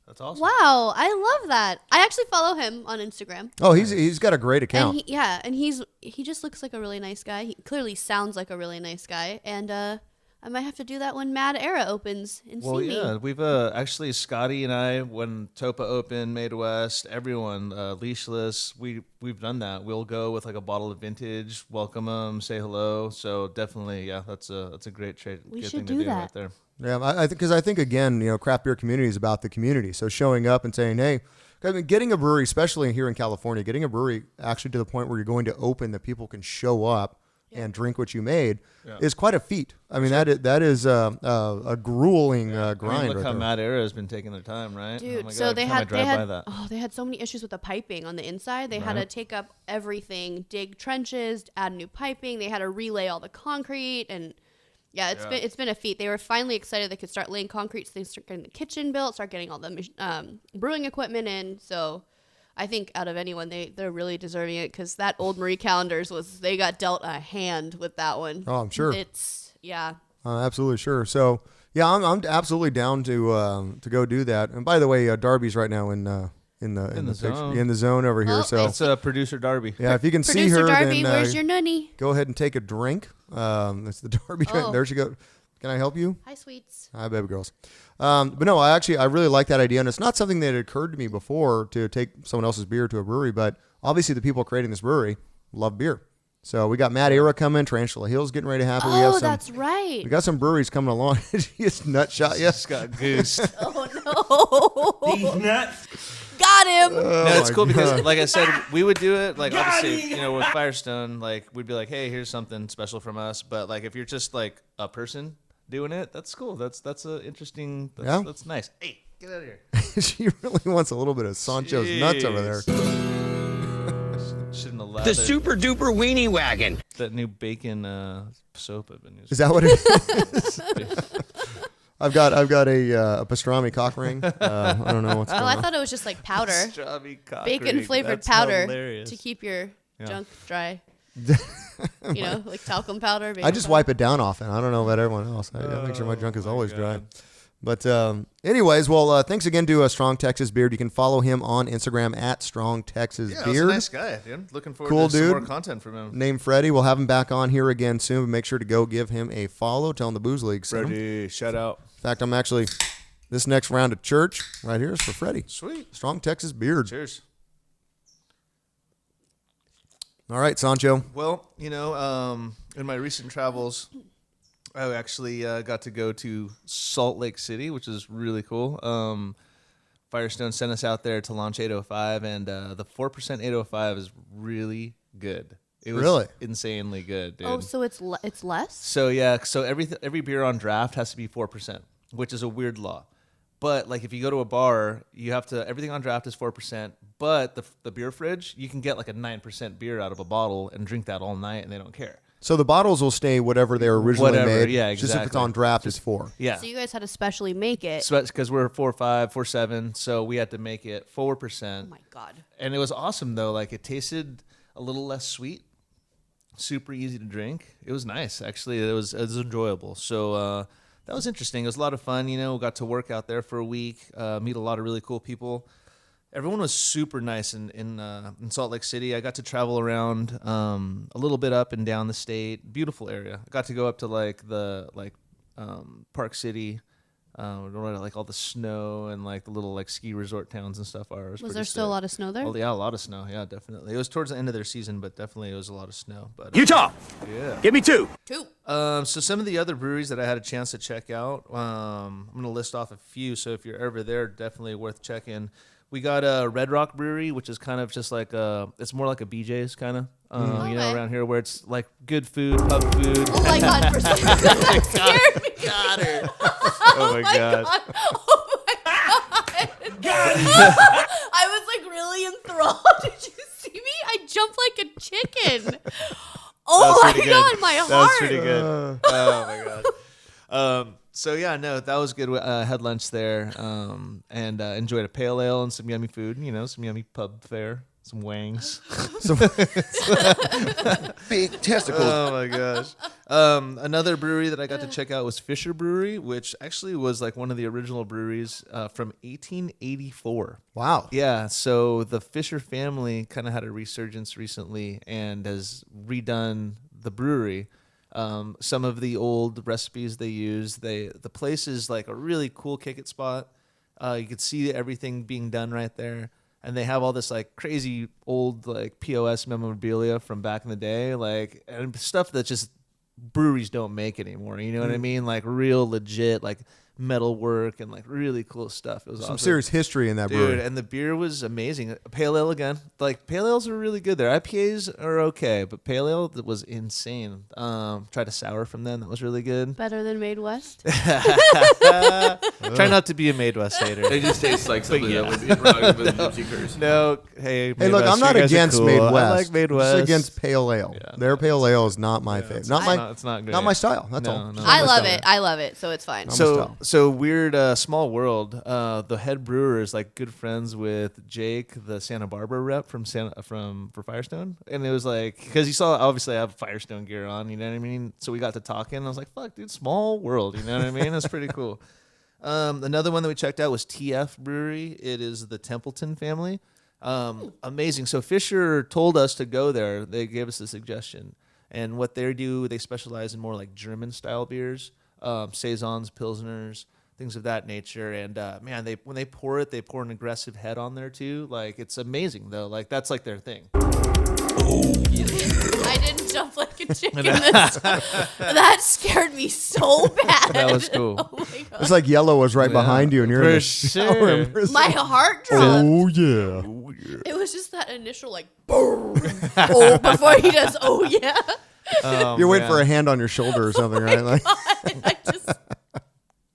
That's awesome. Wow, I love that. I actually follow him on Instagram. Oh, he's got a great account. And he just looks like a really nice guy. He clearly sounds like a really nice guy. And I might have to do that when Mad Era opens and see me. Well, yeah, we've actually Scotty and I, when Topa opened, Made West, everyone, Leashless, we've done that. We'll go with like a bottle of vintage, welcome them, say hello. So definitely, yeah, that's a great trade. We good should thing do to do that. right there. Yeah, I think again, craft beer community is about the community. So showing up and saying, hey, I mean, getting a brewery, especially here in California, getting a brewery actually to the point where you're going to open that people can show up and drink what you made is quite a feat. I mean, that is a grueling grind. I mean, look right how there. Mad Era has been taking their time, right? Dude, oh my so God, they every time I drive by that. they had so many issues with the piping on the inside. They had to take up everything, dig trenches, add new piping. They had to relay all the concrete, and it's been a feat. They were finally excited they could start laying concrete, so they start getting the kitchen built, start getting all the brewing equipment in. So I think out of anyone, they're really deserving it, because that old Marie Callender's they got dealt a hand with that one. Oh, I'm sure. Absolutely sure. So yeah, I'm absolutely down to go do that. And by the way, Darby's right now in the zone. in the zone over here. So that's producer Darby. Yeah, if you can see Producer her, Darby, then where's your nunny? Go ahead and take a drink. That's the Darby drink. Oh. There she goes. Can I help you? Hi, sweets. Hi, baby girls. But no, I really like that idea, and it's not something that had occurred to me before to take someone else's beer to a brewery. But obviously, the people creating this brewery love beer. So we got Mad Era coming, Tarantula Hill's getting ready to happen. Oh, we have that's right. We got some breweries coming along. Just nut shot. Yes, got goosed. Oh no! These nuts. Got him. No, it's cool because, like I said, we would do it. Like obviously, with Firestone, like we'd be like, "Hey, here's something special from us." But like, if you're just like a person doing it, that's cool. That's a interesting. That's nice. Hey, get out of here. She really wants a little bit of Sancho's nuts over there. Shouldn't allow The super duper weenie wagon. That new bacon soap I've been using. Is that what it is? I've got a pastrami cock ring. I don't know what's going on. I thought it was just like powder, Pastrami cock bacon ring. flavored That's powder hilarious. to keep your junk dry. Like talcum powder. I just wipe it down often. I don't know about everyone else. I make sure my junk is always dry. But anyways, well, thanks again to Strong Texas Beard. You can follow him on Instagram at Strong Texas Beard. He's a nice guy, dude. Looking forward to some more content from him. Named Freddie. We'll have him back on here again soon. But make sure to go give him a follow. Tell him the Booze League. Freddie, shout out. In fact, I'm actually, this next round of church right here is for Freddie. Sweet. Strong Texas Beard. Cheers. All right, Sancho. Well, in my recent travels, I actually got to go to Salt Lake City, which is really cool. Firestone sent us out there to launch 805, and the 4% 805 is really good. It was really insanely good, dude. Oh, so it's less? So yeah, so every beer on draft has to be 4%, which is a weird law. But like if you go to a bar, you have to everything on draft is 4%. But the beer fridge, you can get like a 9% beer out of a bottle and drink that all night, and they don't care. So the bottles will stay whatever they're originally made. Yeah, exactly. Just if it's on draft, it's 4. Yeah. So you guys had to specially make it. Because we're 4.5, 4.7, so we had to make it 4%. Oh my God. And it was awesome though. Like it tasted a little less sweet, super easy to drink. It was nice, actually. It was enjoyable. So that was interesting. It was a lot of fun. We got to work out there for a week, meet a lot of really cool people. Everyone was super nice in Salt Lake City. I got to travel around a little bit up and down the state. Beautiful area. I got to go up to Park City, where like all the snow and like the little like ski resort towns and stuff are. Was there still a lot of snow there? Oh yeah, a lot of snow. Yeah, definitely. It was towards the end of their season, but definitely it was a lot of snow. But Utah. Yeah. Give me 2. 2. So some of the other breweries that I had a chance to check out, I'm going to list off a few. So if you're ever there, definitely worth checking. We got a Red Rock Brewery, which is kind of just like it's more like a BJ's kind of, around here where it's like good food, pub food. Oh my God, for some reason that scared me. Got her. Oh my God. Oh my God. I was like really enthralled. Did you see me? I jumped like a chicken. Oh my God, my heart. That was pretty good. Oh my God. So yeah, no, that was good. Had lunch there, and enjoyed a pale ale and some yummy food. Some yummy pub fare, some wangs, some big testicles. Oh my gosh! Another brewery that I got to check out was Fisher Brewery, which actually was like one of the original breweries from 1884. Wow. Yeah. So the Fisher family kind of had a resurgence recently and has redone the brewery. Some of the old recipes they use, the place is like a really cool kick-it spot. You could see everything being done right there. And they have all this like crazy old like POS memorabilia from back in the day, like and stuff that just breweries don't make anymore. You know what I mean? Like real legit, like metal work and like really cool stuff. It was some awesome. serious history in that Dude, brewery. and the beer was amazing. Pale ale again. Like pale ales are really good there. IPAs are okay, but pale ale was insane. Tried a sour from them that was really good. Better than Made West. Try not to be a Made West hater. They just taste like something that would be a product of the Gypsy Curse. No, hey, Hey, look, I'm not against cool. Made West. I like Made West. I'm just against pale ale. Yeah, Their pale ale is not my favorite. It's not great. Not my style. That's all. No. I love it. I love it. So it's fine. So weird, small world. The head brewer is like good friends with Jake, the Santa Barbara rep for Firestone, and it was like because you saw obviously I have Firestone gear on, you know what I mean. So we got to talking. And I was like, "Fuck, dude, small world," you know what I mean? That's pretty cool. Another one that we checked out was TF Brewery. It is the Templeton family. Amazing. So Fisher told us to go there. They gave us a suggestion, and what they do, they specialize in more like German style beers, saisons, pilsners, things of that nature. And man, when they pour it, they pour an aggressive head on there too. Like it's amazing though. Like that's like their thing. I didn't jump like a chicken. That scared me so bad. That was cool. Oh my God. It's like Yellow was right behind you, and you're in the shower. And My heart dropped. Oh yeah. It was just that initial like boom. Oh, before he does. Oh yeah. You're waiting for a hand on your shoulder or something, right? Like. I just.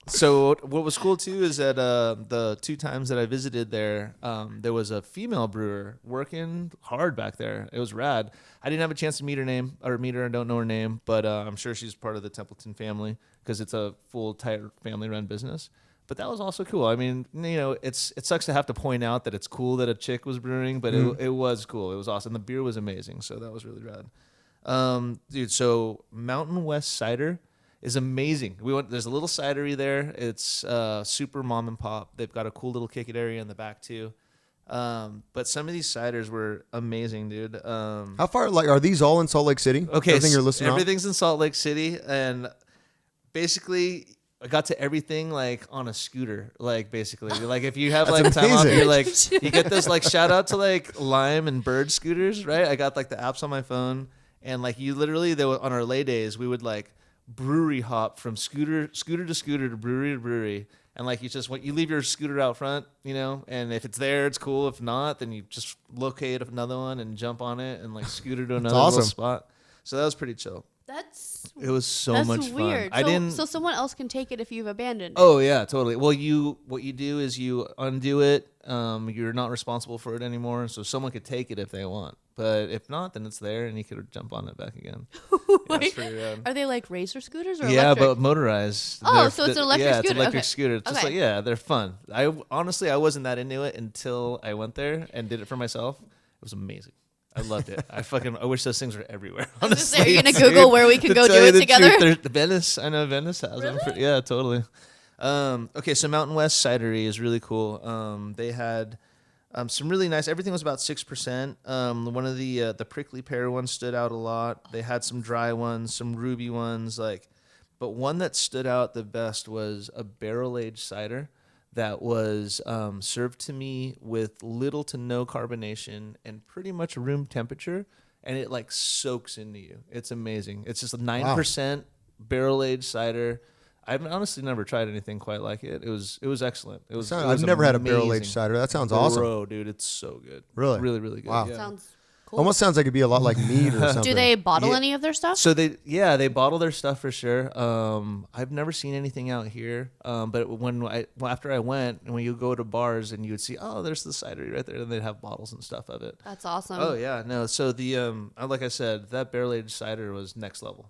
So what was cool too is that the 2 times that I visited there, there was a female brewer working hard back there. It was rad. I didn't have a chance to meet her. I don't know her name, but I'm sure she's part of the Templeton family because it's a full, tight, family-run business. But that was also cool. I mean, you know, it sucks to have to point out that it's cool that a chick was brewing, but it was cool. It was awesome. The beer was amazing, so that was really rad. Dude, so Mountain West Cider is amazing. There's a little cidery there. It's super mom and pop. They've got a cool little kick it area in the back too. But some of these ciders were amazing, dude. How far? Are these all in Salt Lake City? Okay, everything you're listening. Everything's in Salt Lake City, and basically I got to everything like on a scooter. Like basically, like if you have like time off, you're like you get this like shout out to like Lime and Bird scooters, right? I got like the apps on my phone, and like you literally on our lay days we would like brewery hop from scooter to scooter to brewery, and like you leave your scooter out front, you know, and if it's there it's cool. If not, then you just locate another one and jump on it and like scooter to another little spot. So that was pretty chill. It was so much fun. Weird. So someone else can take it if you've abandoned it. Oh yeah, totally. Well, what you do is you undo it. You're not responsible for it anymore, so someone could take it if they want. But if not, then it's there, and you could jump on it back again. That's pretty rad. Are they like racer scooters or yeah, electric? but motorized. Oh, so it's an electric scooter. Yeah, it's an electric okay. scooter. It's just like they're fun. I wasn't that into it until I went there and did it for myself. It was amazing. I loved it. I wish those things were everywhere. Honestly, are you gonna Google where we can go do it together? Venice, I know Venice has them. Yeah, totally. Okay, so Mountain West Cidery is really cool. They had some really nice. Everything was about 6%. One of the prickly pear ones stood out a lot. They had some dry ones, some ruby ones, but one that stood out the best was a barrel aged cider that was served to me with little to no carbonation and pretty much room temperature, and it like soaks into you. It's amazing. It's just a 9% barrel aged cider. I've honestly never tried anything quite like it. It was excellent. I've never had a barrel aged cider. That sounds awesome. Bro, dude, it's so good. Really, really, really good. Wow, yeah. Sounds cool. Almost sounds like it'd be a lot like mead or something. Do they bottle any of their stuff? So they bottle their stuff for sure. I've never seen anything out here. But after I went, and when you go to bars and you would see, oh, there's the cidery right there, and they'd have bottles and stuff of it. That's awesome. Oh yeah, no. So like I said, that barrel aged cider was next level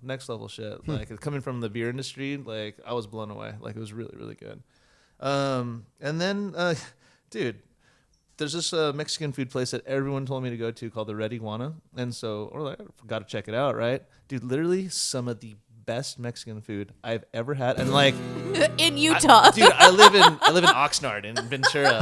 shit. Like coming from the beer industry, like I was blown away. Like it was really, really good. And then, dude. There's this Mexican food place that everyone told me to go to called the Red Iguana. And so I got to check it out, right? Dude, literally some of the best Mexican food I've ever had. And like in Utah. I live in Oxnard in Ventura.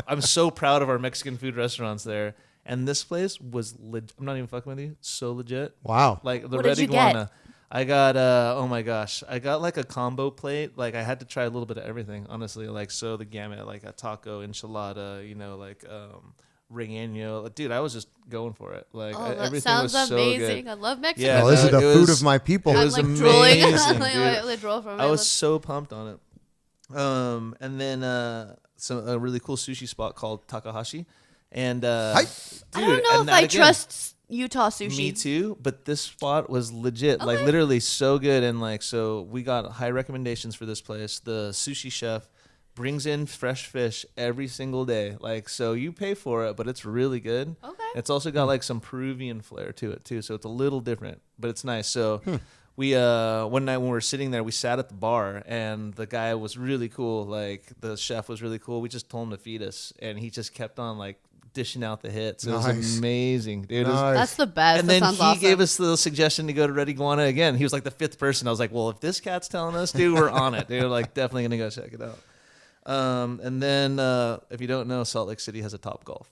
I'm so proud of our Mexican food restaurants there. And this place was I'm not even fucking with you. So legit. Wow. Like the What Red did you Iguana. get? I got oh my gosh, I got like a combo plate. Like I had to try a little bit of everything, honestly. Like so the gamut, like a taco, enchilada, relleno. Dude, I was just going for it. Like that everything sounds was amazing. so good. I love Mexico. Yeah, this is the food of my people. It I'm was like drooling. amazing, dude. I drool from it. I was so pumped on it. And then a really cool sushi spot called Takahashi. And dude, I don't know if I trust Utah sushi. Me too, but this spot was legit, like literally so good. And like, so we got high recommendations for this place. The sushi chef brings in fresh fish every single day. Like, so you pay for it, but it's really good. Okay. It's also got like some Peruvian flair to it too. So it's a little different, but it's nice. So we, one night when we were sitting there, we sat at the bar and the guy was really cool. Like the chef was really cool. We just told him to feed us and he just kept on like dishing out the hits. It was amazing, dude. That's the best. And then he gave us the suggestion to go to Red Iguana again. He was like the 5th person. I was like, well, if this cat's telling us, dude, we're on it. Dude, like definitely gonna go check it out. And then if you don't know, Salt Lake City has a Topgolf.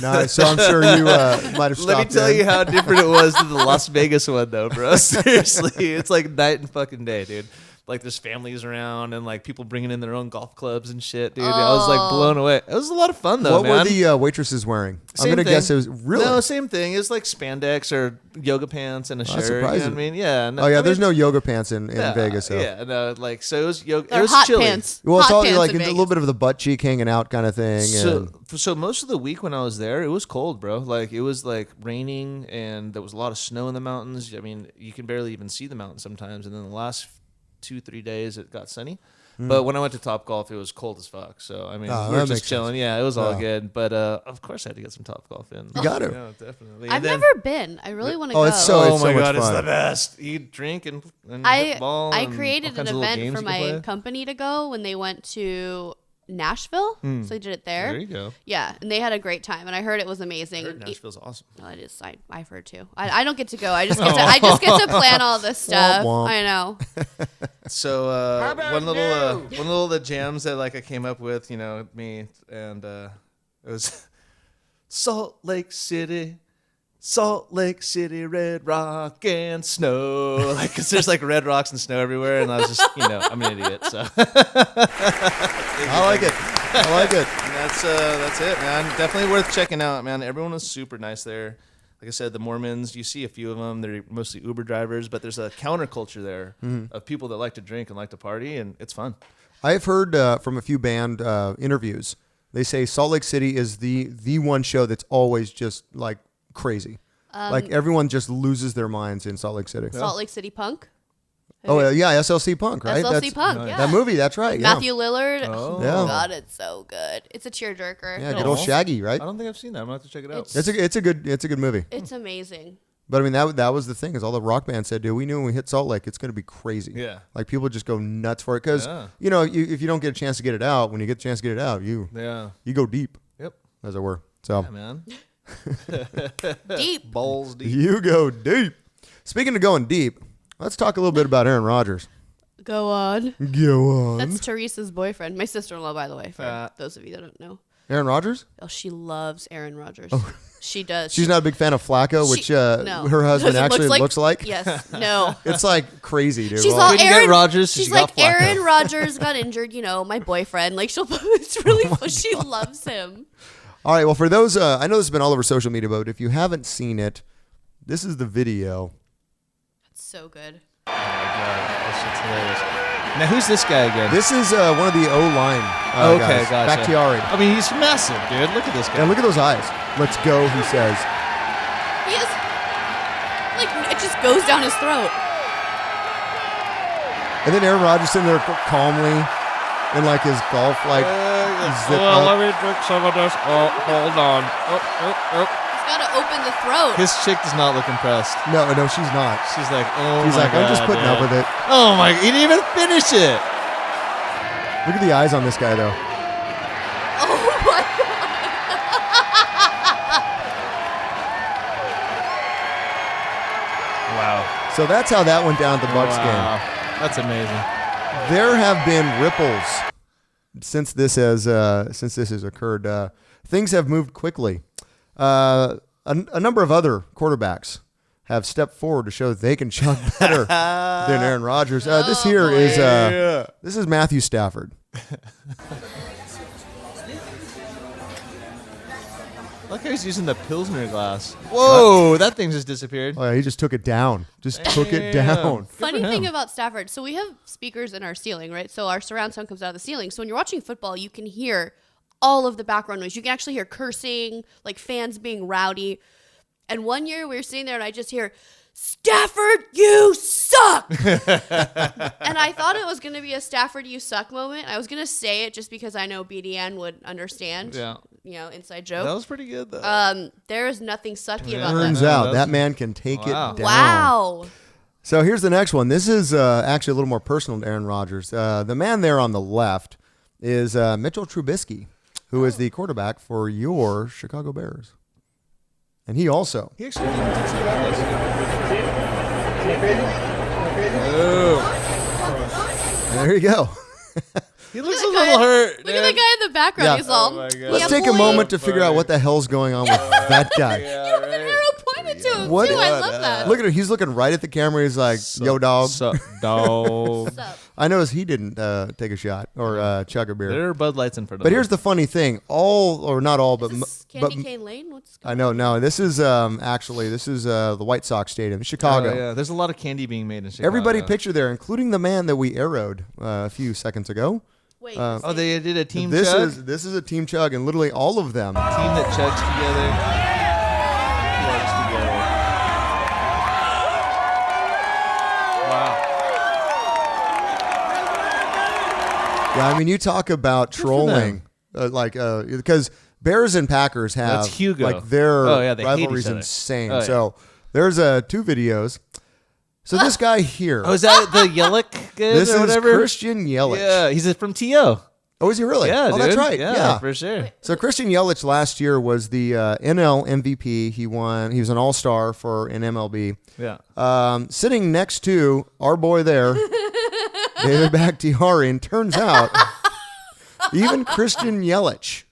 Nice. So I'm sure you might have stopped. Let me tell you how different it was to the Las Vegas one, though, bro. Seriously, it's like night and fucking day, dude. Like there's families around and like people bringing in their own golf clubs and shit, dude. I was like blown away. It was a lot of fun though, man. What were the waitresses wearing? I'm gonna guess it was really same thing. It's like spandex or yoga pants and a shirt. Surprising. You know what I mean? Yeah. No, Oh yeah, there's no yoga pants in Vegas. So. Yeah, no, like so it was yoga. They're It was hot chilly. pants. Well, it's Hot all pants like in a Vegas. little bit of the butt cheek hanging out kind of thing. So most of the week when I was there, it was cold, bro. Like it was like raining and there was a lot of snow in the mountains. I mean, you can barely even see the mountains sometimes. And then the last 2-3 days it got sunny. But when I went to Topgolf, it was cold as fuck. So I mean, we were just chilling. Yeah, it was all good. But of course, I had to get some Topgolf in. You got to. Yeah, definitely. I've never been. I really want to go. It's so oh it's my so god, much it's fun. the best. You drink and hit ball. I and created all an kinds of little event games for you can my play. company to go when they went to Nashville. So they did it there. There you go. Yeah, and they had a great time, and I heard it was amazing. I heard Nashville's awesome. Well, it is. I've heard too. I don't get to go. I just get to plan all this stuff. womp. I know. So one little of the jams that like I came up with, you know, me and it was Salt Lake City, red rock and snow. Like, cause there's like red rocks and snow everywhere, and I was just, you know, I'm an idiot. So I like it. And that's it, man. Definitely worth checking out, man. Everyone was super nice there. Like I said, the Mormons, you see a few of them. They're mostly Uber drivers, but there's a counterculture there of people that like to drink and like to party, and it's fun. I've heard from a few band interviews. They say Salt Lake City is the one show that's always just like crazy. Like everyone just loses their minds in Salt Lake City. Salt Lake City Punk. Oh yeah, SLC Punk, right? SLC Punk, yeah. That movie, that's right. Matthew Lillard. Oh Yeah. God, it's so good. It's a tearjerker. Yeah, good old Shaggy, right? I don't think I've seen that. I'm gonna have to check it out. It's a good movie. It's amazing. But I mean that was the thing is all the rock bands said, dude, we knew when we hit Salt Lake, it's going to be crazy. Yeah. Like people just go nuts for it because you know if you don't get a chance to get it out, when you get a chance to get it out, you go deep. Yep. As it were. So yeah, man. Deep. Balls deep. You go deep. Speaking of going deep, let's talk a little bit about Aaron Rodgers. Go on. Go on. That's Teresa's boyfriend. My sister-in-law, by the way, for those of you that don't know. Aaron Rodgers? Oh, she loves Aaron Rodgers. Oh. She does. She's not a big fan of Flacco, which no. her husband actually looks like. Yes. No. It's like crazy, dude. She's Well, all Aaron Rodgers. She's She like got Flacco. Aaron Rodgers got injured. You know, my boyfriend. Like it's really fun. She loves him. all right. Well, for those, I know this has been all over social media, but if you haven't seen it, this is the video. It's so good. Oh my god, that shit's hilarious. Now who's this guy again? This is one of the O-line okay, guys. gotcha. Bakhtiari. I mean, he's massive, dude. Look at this guy. And look at those eyes. Let's go, he says. He is like it just goes down his throat. And then Aaron Rodgers sitting there calmly in like his golf zip up. Let me drink some of this. Oh, hold on. He's got to open the throat. His chick does not look impressed. No, she's not. She's like, oh She's my like, god, I'm just putting dude. up with it. Oh my, he didn't even finish it. Look at the eyes on this guy, though. Oh my god. Wow. So that's how that went down at the Bucs game. That's amazing. There have been ripples since this has occurred. Things have moved quickly. A number of other quarterbacks have stepped forward to show that they can chug better than Aaron Rodgers. This is Matthew Stafford. Like he's using the Pilsner glass. Whoa, that thing just disappeared. Oh, yeah, he just took it down. Just took it down. Funny thing about Stafford, so we have speakers in our ceiling, right? So our surround sound comes out of the ceiling. So when you're watching football, you can hear all of the background noise. You can actually hear cursing, like fans being rowdy. And one year we were sitting there and I just hear, Stafford, you suck! And I thought it was going to be a Stafford, you suck moment. I was going to say it just because I know BDN would understand. Yeah. You know, inside joke. That was pretty good, though. There is nothing sucky about that. Turns out that man can take it down. Wow. So here's the next one. This is actually a little more personal to Aaron Rodgers. The man there on the left is Mitchell Trubisky, who is the quarterback for your Chicago Bears. And he also. He actually didn't touch the ball. There you go. He looks a little hurt. Look at the guy in the background. Yeah. He's all. Let's take a moment to figure out what the hell's going on with that guy. You have an arrow pointed to him, What? too. I love that. Look at him. He's looking right at the camera. He's like, yo, dog. Sup, dog. I noticed he didn't take a shot or chug a beer. There are Bud Lights in front of But him. here's the funny thing. All, or not all, but... Candy Cane Lane? What's I know. No, this is actually, this is the White Sox Stadium, Chicago. Oh, yeah. There's a lot of candy being made in Chicago. Everybody picture there, including the man that we arrowed a few seconds ago. Wait. They did a team this chug? This is a team chug, and literally all of them. Team that chugs together. Chugs together. Wow. Yeah, I mean, you talk about trolling, because Bears and Packers have That's Hugo. like their they hate rivalry's each other. insane. Oh, yeah. So there's 2 videos. So this guy here. Oh, is that the Yelich kid This or is whatever? Christian Yelich. Yeah, he's from T.O. Oh, is he really? Yeah, oh, that's dude. right. Yeah, for sure. So Christian Yelich last year was the NL MVP. He won. He was an All-Star for an MLB. Yeah. Sitting next to our boy there, David Bakhtiari, and turns out even Christian Yelich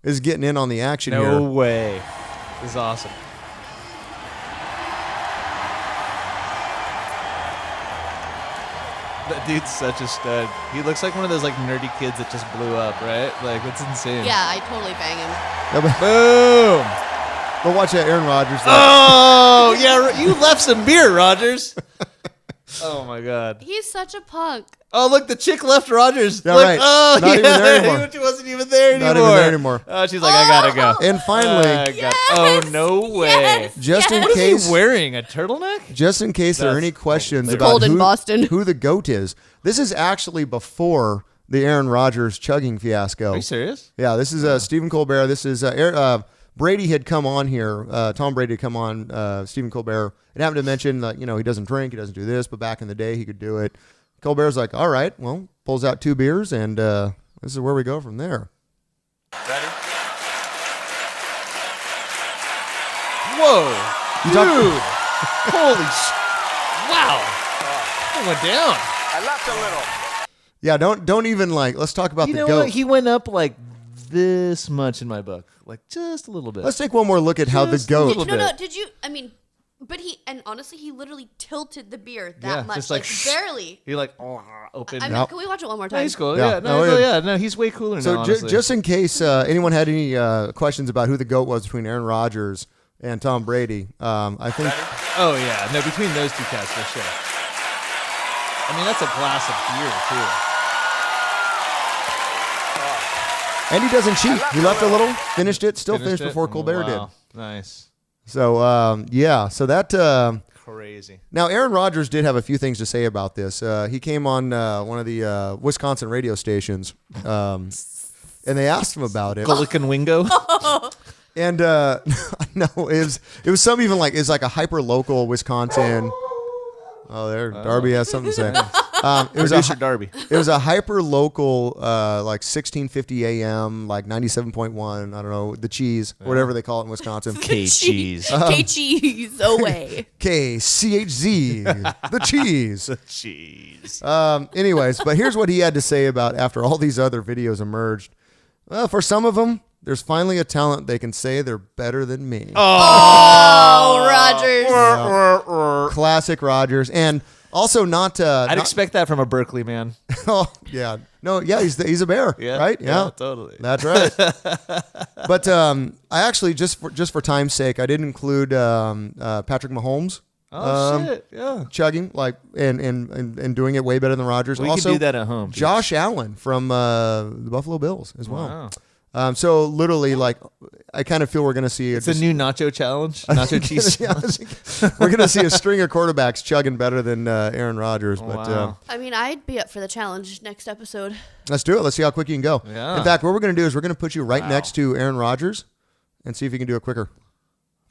is getting in on the action here. No way. This is awesome. That dude's such a stud. He looks like one of those like nerdy kids that just blew up, right? Like, that's insane. Yeah, I totally bang him. Boom. But watch that, Aaron Rodgers. Oh, yeah, you left some beer, Rodgers. Oh, my God. He's such a punk. Oh, look, the chick left Rodgers. Yeah, look, right. Oh, Not even there anymore. She wasn't even there anymore. Not even there anymore. Oh, she's like, I gotta go. And finally, oh, no way. Just in What case, is he wearing? A turtleneck? just in case there are That's any questions It's about cold in Boston. who the GOAT is, this is actually before the Aaron Rodgers chugging fiasco. Are you serious? Yeah, this is Stephen Colbert. This is Brady had come on here. Tom Brady had come on. Stephen Colbert. It happened to mention that, he doesn't drink, he doesn't do this, but back in the day he could do it. Colbert's like, all right, well, pulls out 2 beers, and this is where we go from there. Ready? Whoa. You Dude. Holy wow. It went down. I left a little. Yeah, don't even let's talk about You the know GOAT. what? He went up like this much in my book. Like just a little bit. Let's take one more look at how the Just a GOAT. little No, did you? I mean, but honestly, he literally tilted the beer that much, just like barely. He opened. Can we watch it one more Yeah, time? he's cool. Yeah. Yeah, No, no, he's way cooler So now. Honestly. just in case anyone had any questions about who the GOAT was between Aaron Rodgers and Tom Brady, I think. Oh yeah, no, between those two cats for sure. I mean, that's a glass of beer too. And he doesn't cheat. He left a little, finished it, still finished before Colbert did. Nice. So so that. Crazy. Now, Aaron Rodgers did have a few things to say about this. He came on one of the Wisconsin radio stations, and they asked him about it. Gullikin Wingo. And no, it was some even like it's like a hyper local Wisconsin. Oh, there, Darby has something to say. It was Darby. It was a hyper local, like 1650 AM, like 97.1. I don't know, the cheese, whatever they call it in Wisconsin. K cheese. K cheese away. KCHZ, the cheese. The cheese. Anyways, but here's what he had to say about after all these other videos emerged. Well, for some of them, there's finally a talent they can say they're better than me. Oh, Rodgers. Classic Rodgers. And Also, not. I'd expect that from a Berkeley man. Oh yeah, no, yeah, he's a bear, right? Yeah, totally. That's right. But I actually just for time's sake, I did include Patrick Mahomes. Oh shit! Yeah, chugging and doing it way better than Rodgers. We also, can do that at home. Josh Allen from the Buffalo Bills as well. Wow. So literally, like, I kind of feel we're going to see it's a new nacho challenge, nacho cheese challenge. We're going to see a string of quarterbacks chugging better than Aaron Rodgers. But wow. I mean, I'd be up for the challenge next episode. Let's do it. Let's see how quick you can go. Yeah. In fact, what we're going to do is we're going to put you right next to Aaron Rodgers and see if you can do it quicker.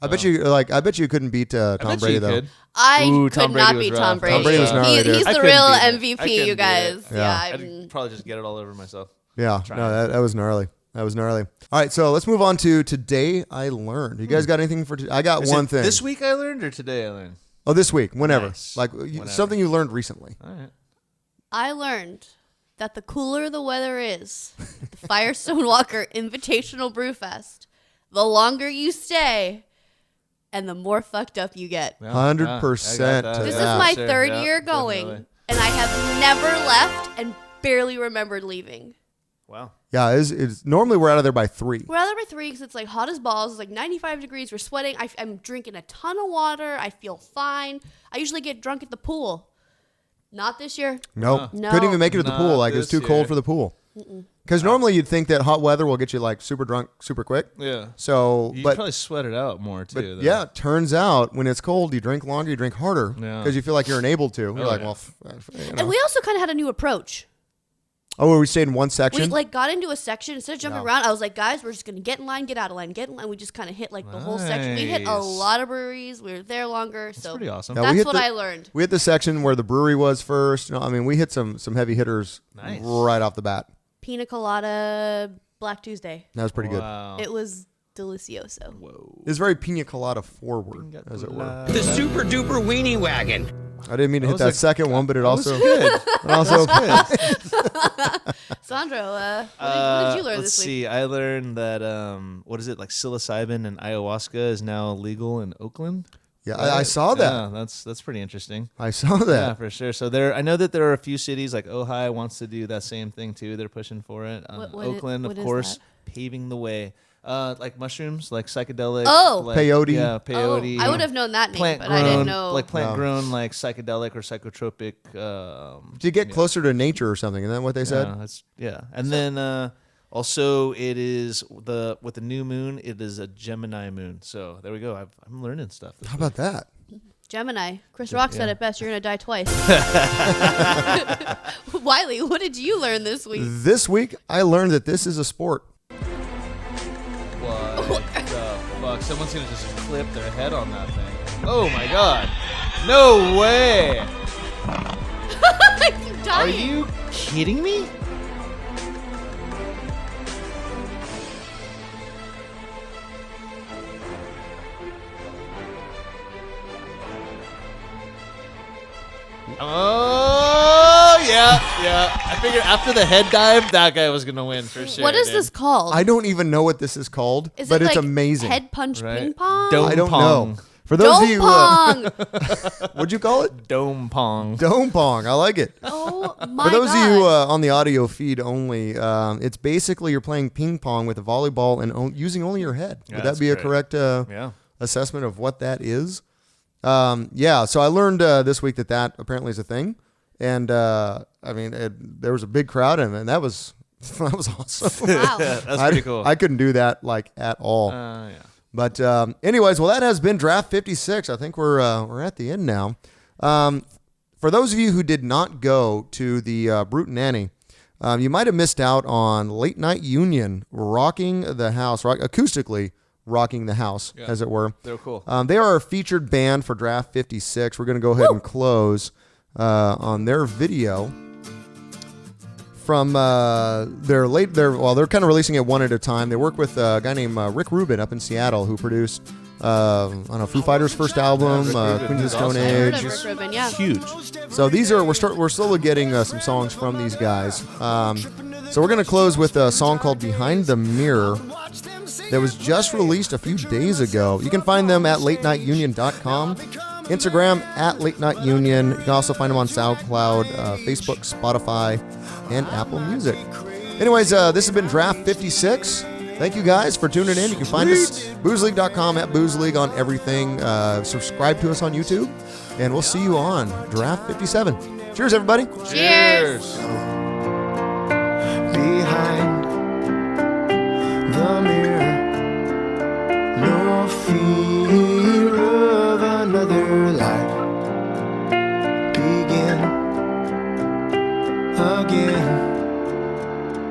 I bet you couldn't beat Tom Brady though. I could not beat Tom Brady. Tom Brady was gnarly, He's the real MVP, you guys. Yeah, I'd probably just get it all over myself. Yeah, no, that was gnarly. That was gnarly. All right, so let's move on to Today I Learned. You guys got anything for I got one thing. This week I learned or today I learned? Oh, this week, whenever. Nice. Like Whenever. something you learned recently. All right. I learned that the cooler the weather is, the Firestone Walker Invitational Brew Fest, the longer you stay, and the more fucked up you get. 100%. This is my third year going, and I have never left and barely remembered leaving. Wow. Yeah, it's normally we're out of there by 3. We're out there by 3 because it's like hot as balls. It's like 95 degrees. We're sweating. I'm drinking a ton of water. I feel fine. I usually get drunk at the pool. Not this year. Nope. No. Couldn't even make it to the pool. Like, it was too cold year. for the pool. Because normally you'd think that hot weather will get you like super drunk super quick. Yeah. So, you but probably sweat it out more too. But yeah, it turns out when it's cold, you drink longer, you drink harder because you feel like you're enabled to. You're like, well, you know. And we also kind of had a new approach. Oh, where we stayed in one section? We like got into a section instead of jumping around. I was like, guys, we're just gonna get in line, get out of line, get in line. We just kind of hit like the whole section. We hit a lot of breweries. We were there longer. That's pretty awesome. That's what I learned. We hit the section where the brewery was first. I mean, we hit some heavy hitters right off the bat. Pina colada, Black Tuesday. That was pretty good. It was delicioso. It was very pina colada forward, as it were. The super duper weenie wagon. I didn't mean to hit that second one, but it also good. Sandro, what did you learn let's this week? see. I learned that what is it, like psilocybin and ayahuasca is now legal in Oakland. Yeah, I saw that. Yeah, that's pretty interesting. I saw that. Yeah, for sure. So I know that there are a few cities like Ojai wants to do that same thing too. They're pushing for it. Oakland, of course, paving the way. Like mushrooms, like psychedelic. Oh, like, peyote. Yeah, peyote. Oh, I would have known that name, plant but grown, I didn't know. like plant grown, like psychedelic or psychotropic. To get closer to nature or something, isn't that what they said? And then also it is with the new moon. It is a Gemini moon. So there we go. I'm learning stuff. How about that? Gemini. Chris Rock said it best. You're gonna die twice. Wiley, what did you learn this week? This week, I learned that this is a sport. What the fuck? Someone's gonna just clip their head on that thing. Oh my god! No way! I'm dying. Are you kidding me? Oh yeah. I figured after the head dive, that guy was gonna win for sure. What is this called? I don't even know what this is called, Is but it it's like amazing. Head punch ping pong? I don't pong. know. For those Dome of you, pong. what'd you call it? Dome pong. Dome pong. I like it. Oh my For those god. of you on the audio feed only, it's basically you're playing ping pong with a volleyball and using only your head. Yeah, Would that's that be a great. correct assessment of what that is? So I learned this week that apparently is a thing. And I mean, there was a big crowd, and that was awesome. Wow. That's pretty cool. I couldn't do that like at all. Yeah. But anyways, well, that has been Draft 56. I think we're at the end now. For those of you who did not go to the Brute and Annie, you might have missed out on Late Night Union rocking the house, acoustically rocking the house, as it were. They're cool. They are our featured band for Draft 56. We're going to go ahead and close on their video from they're kind of releasing it one at a time. They work with a guy named Rick Rubin up in Seattle who produced Foo Fighters' first album, Queens of the Stone Age. Rick Rubin, yeah. Huge. So we're slowly getting some songs from these guys. So we're gonna close with a song called "Behind the Mirror" that was just released a few days ago. You can find them at latenightunion.com. Instagram at Late Night Union. You can also find them on SoundCloud, Facebook, Spotify, and Apple Music. Anyways, this has been Draft 56. Thank you guys for tuning in. You can find us boozeleague.com, at boozeleague on everything. Subscribe to us on YouTube, and we'll see you on Draft 57. Cheers, everybody. Cheers. Behind the mirror, no fear of another life. Begin again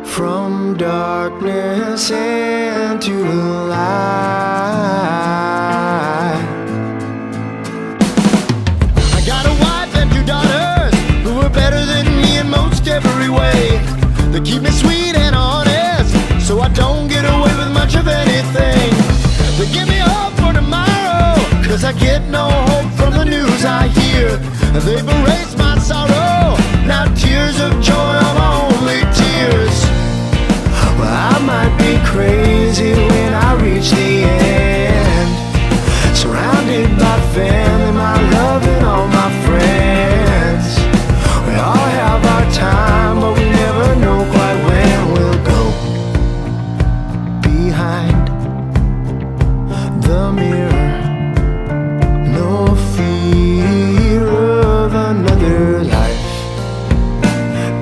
from darkness into light. I got a wife and 2 daughters who are better than me in most every way. They keep me sweet and honest, so I don't get away with much of anything. They give me hope for tomorrow, 'cause I get no hope from the news I hear. They've erased my sorrow, now tears of joy are my only tears. Well, I might be crazy when I reach the end, surrounded by family, my love, and all my friends. We all have our time, but we never know quite when we'll go. Behind the mirror, no fear of another life.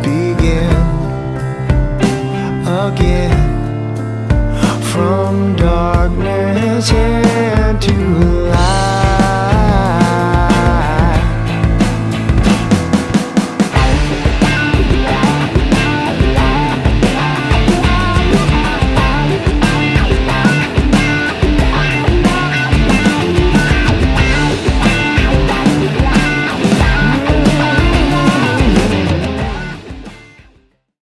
Begin again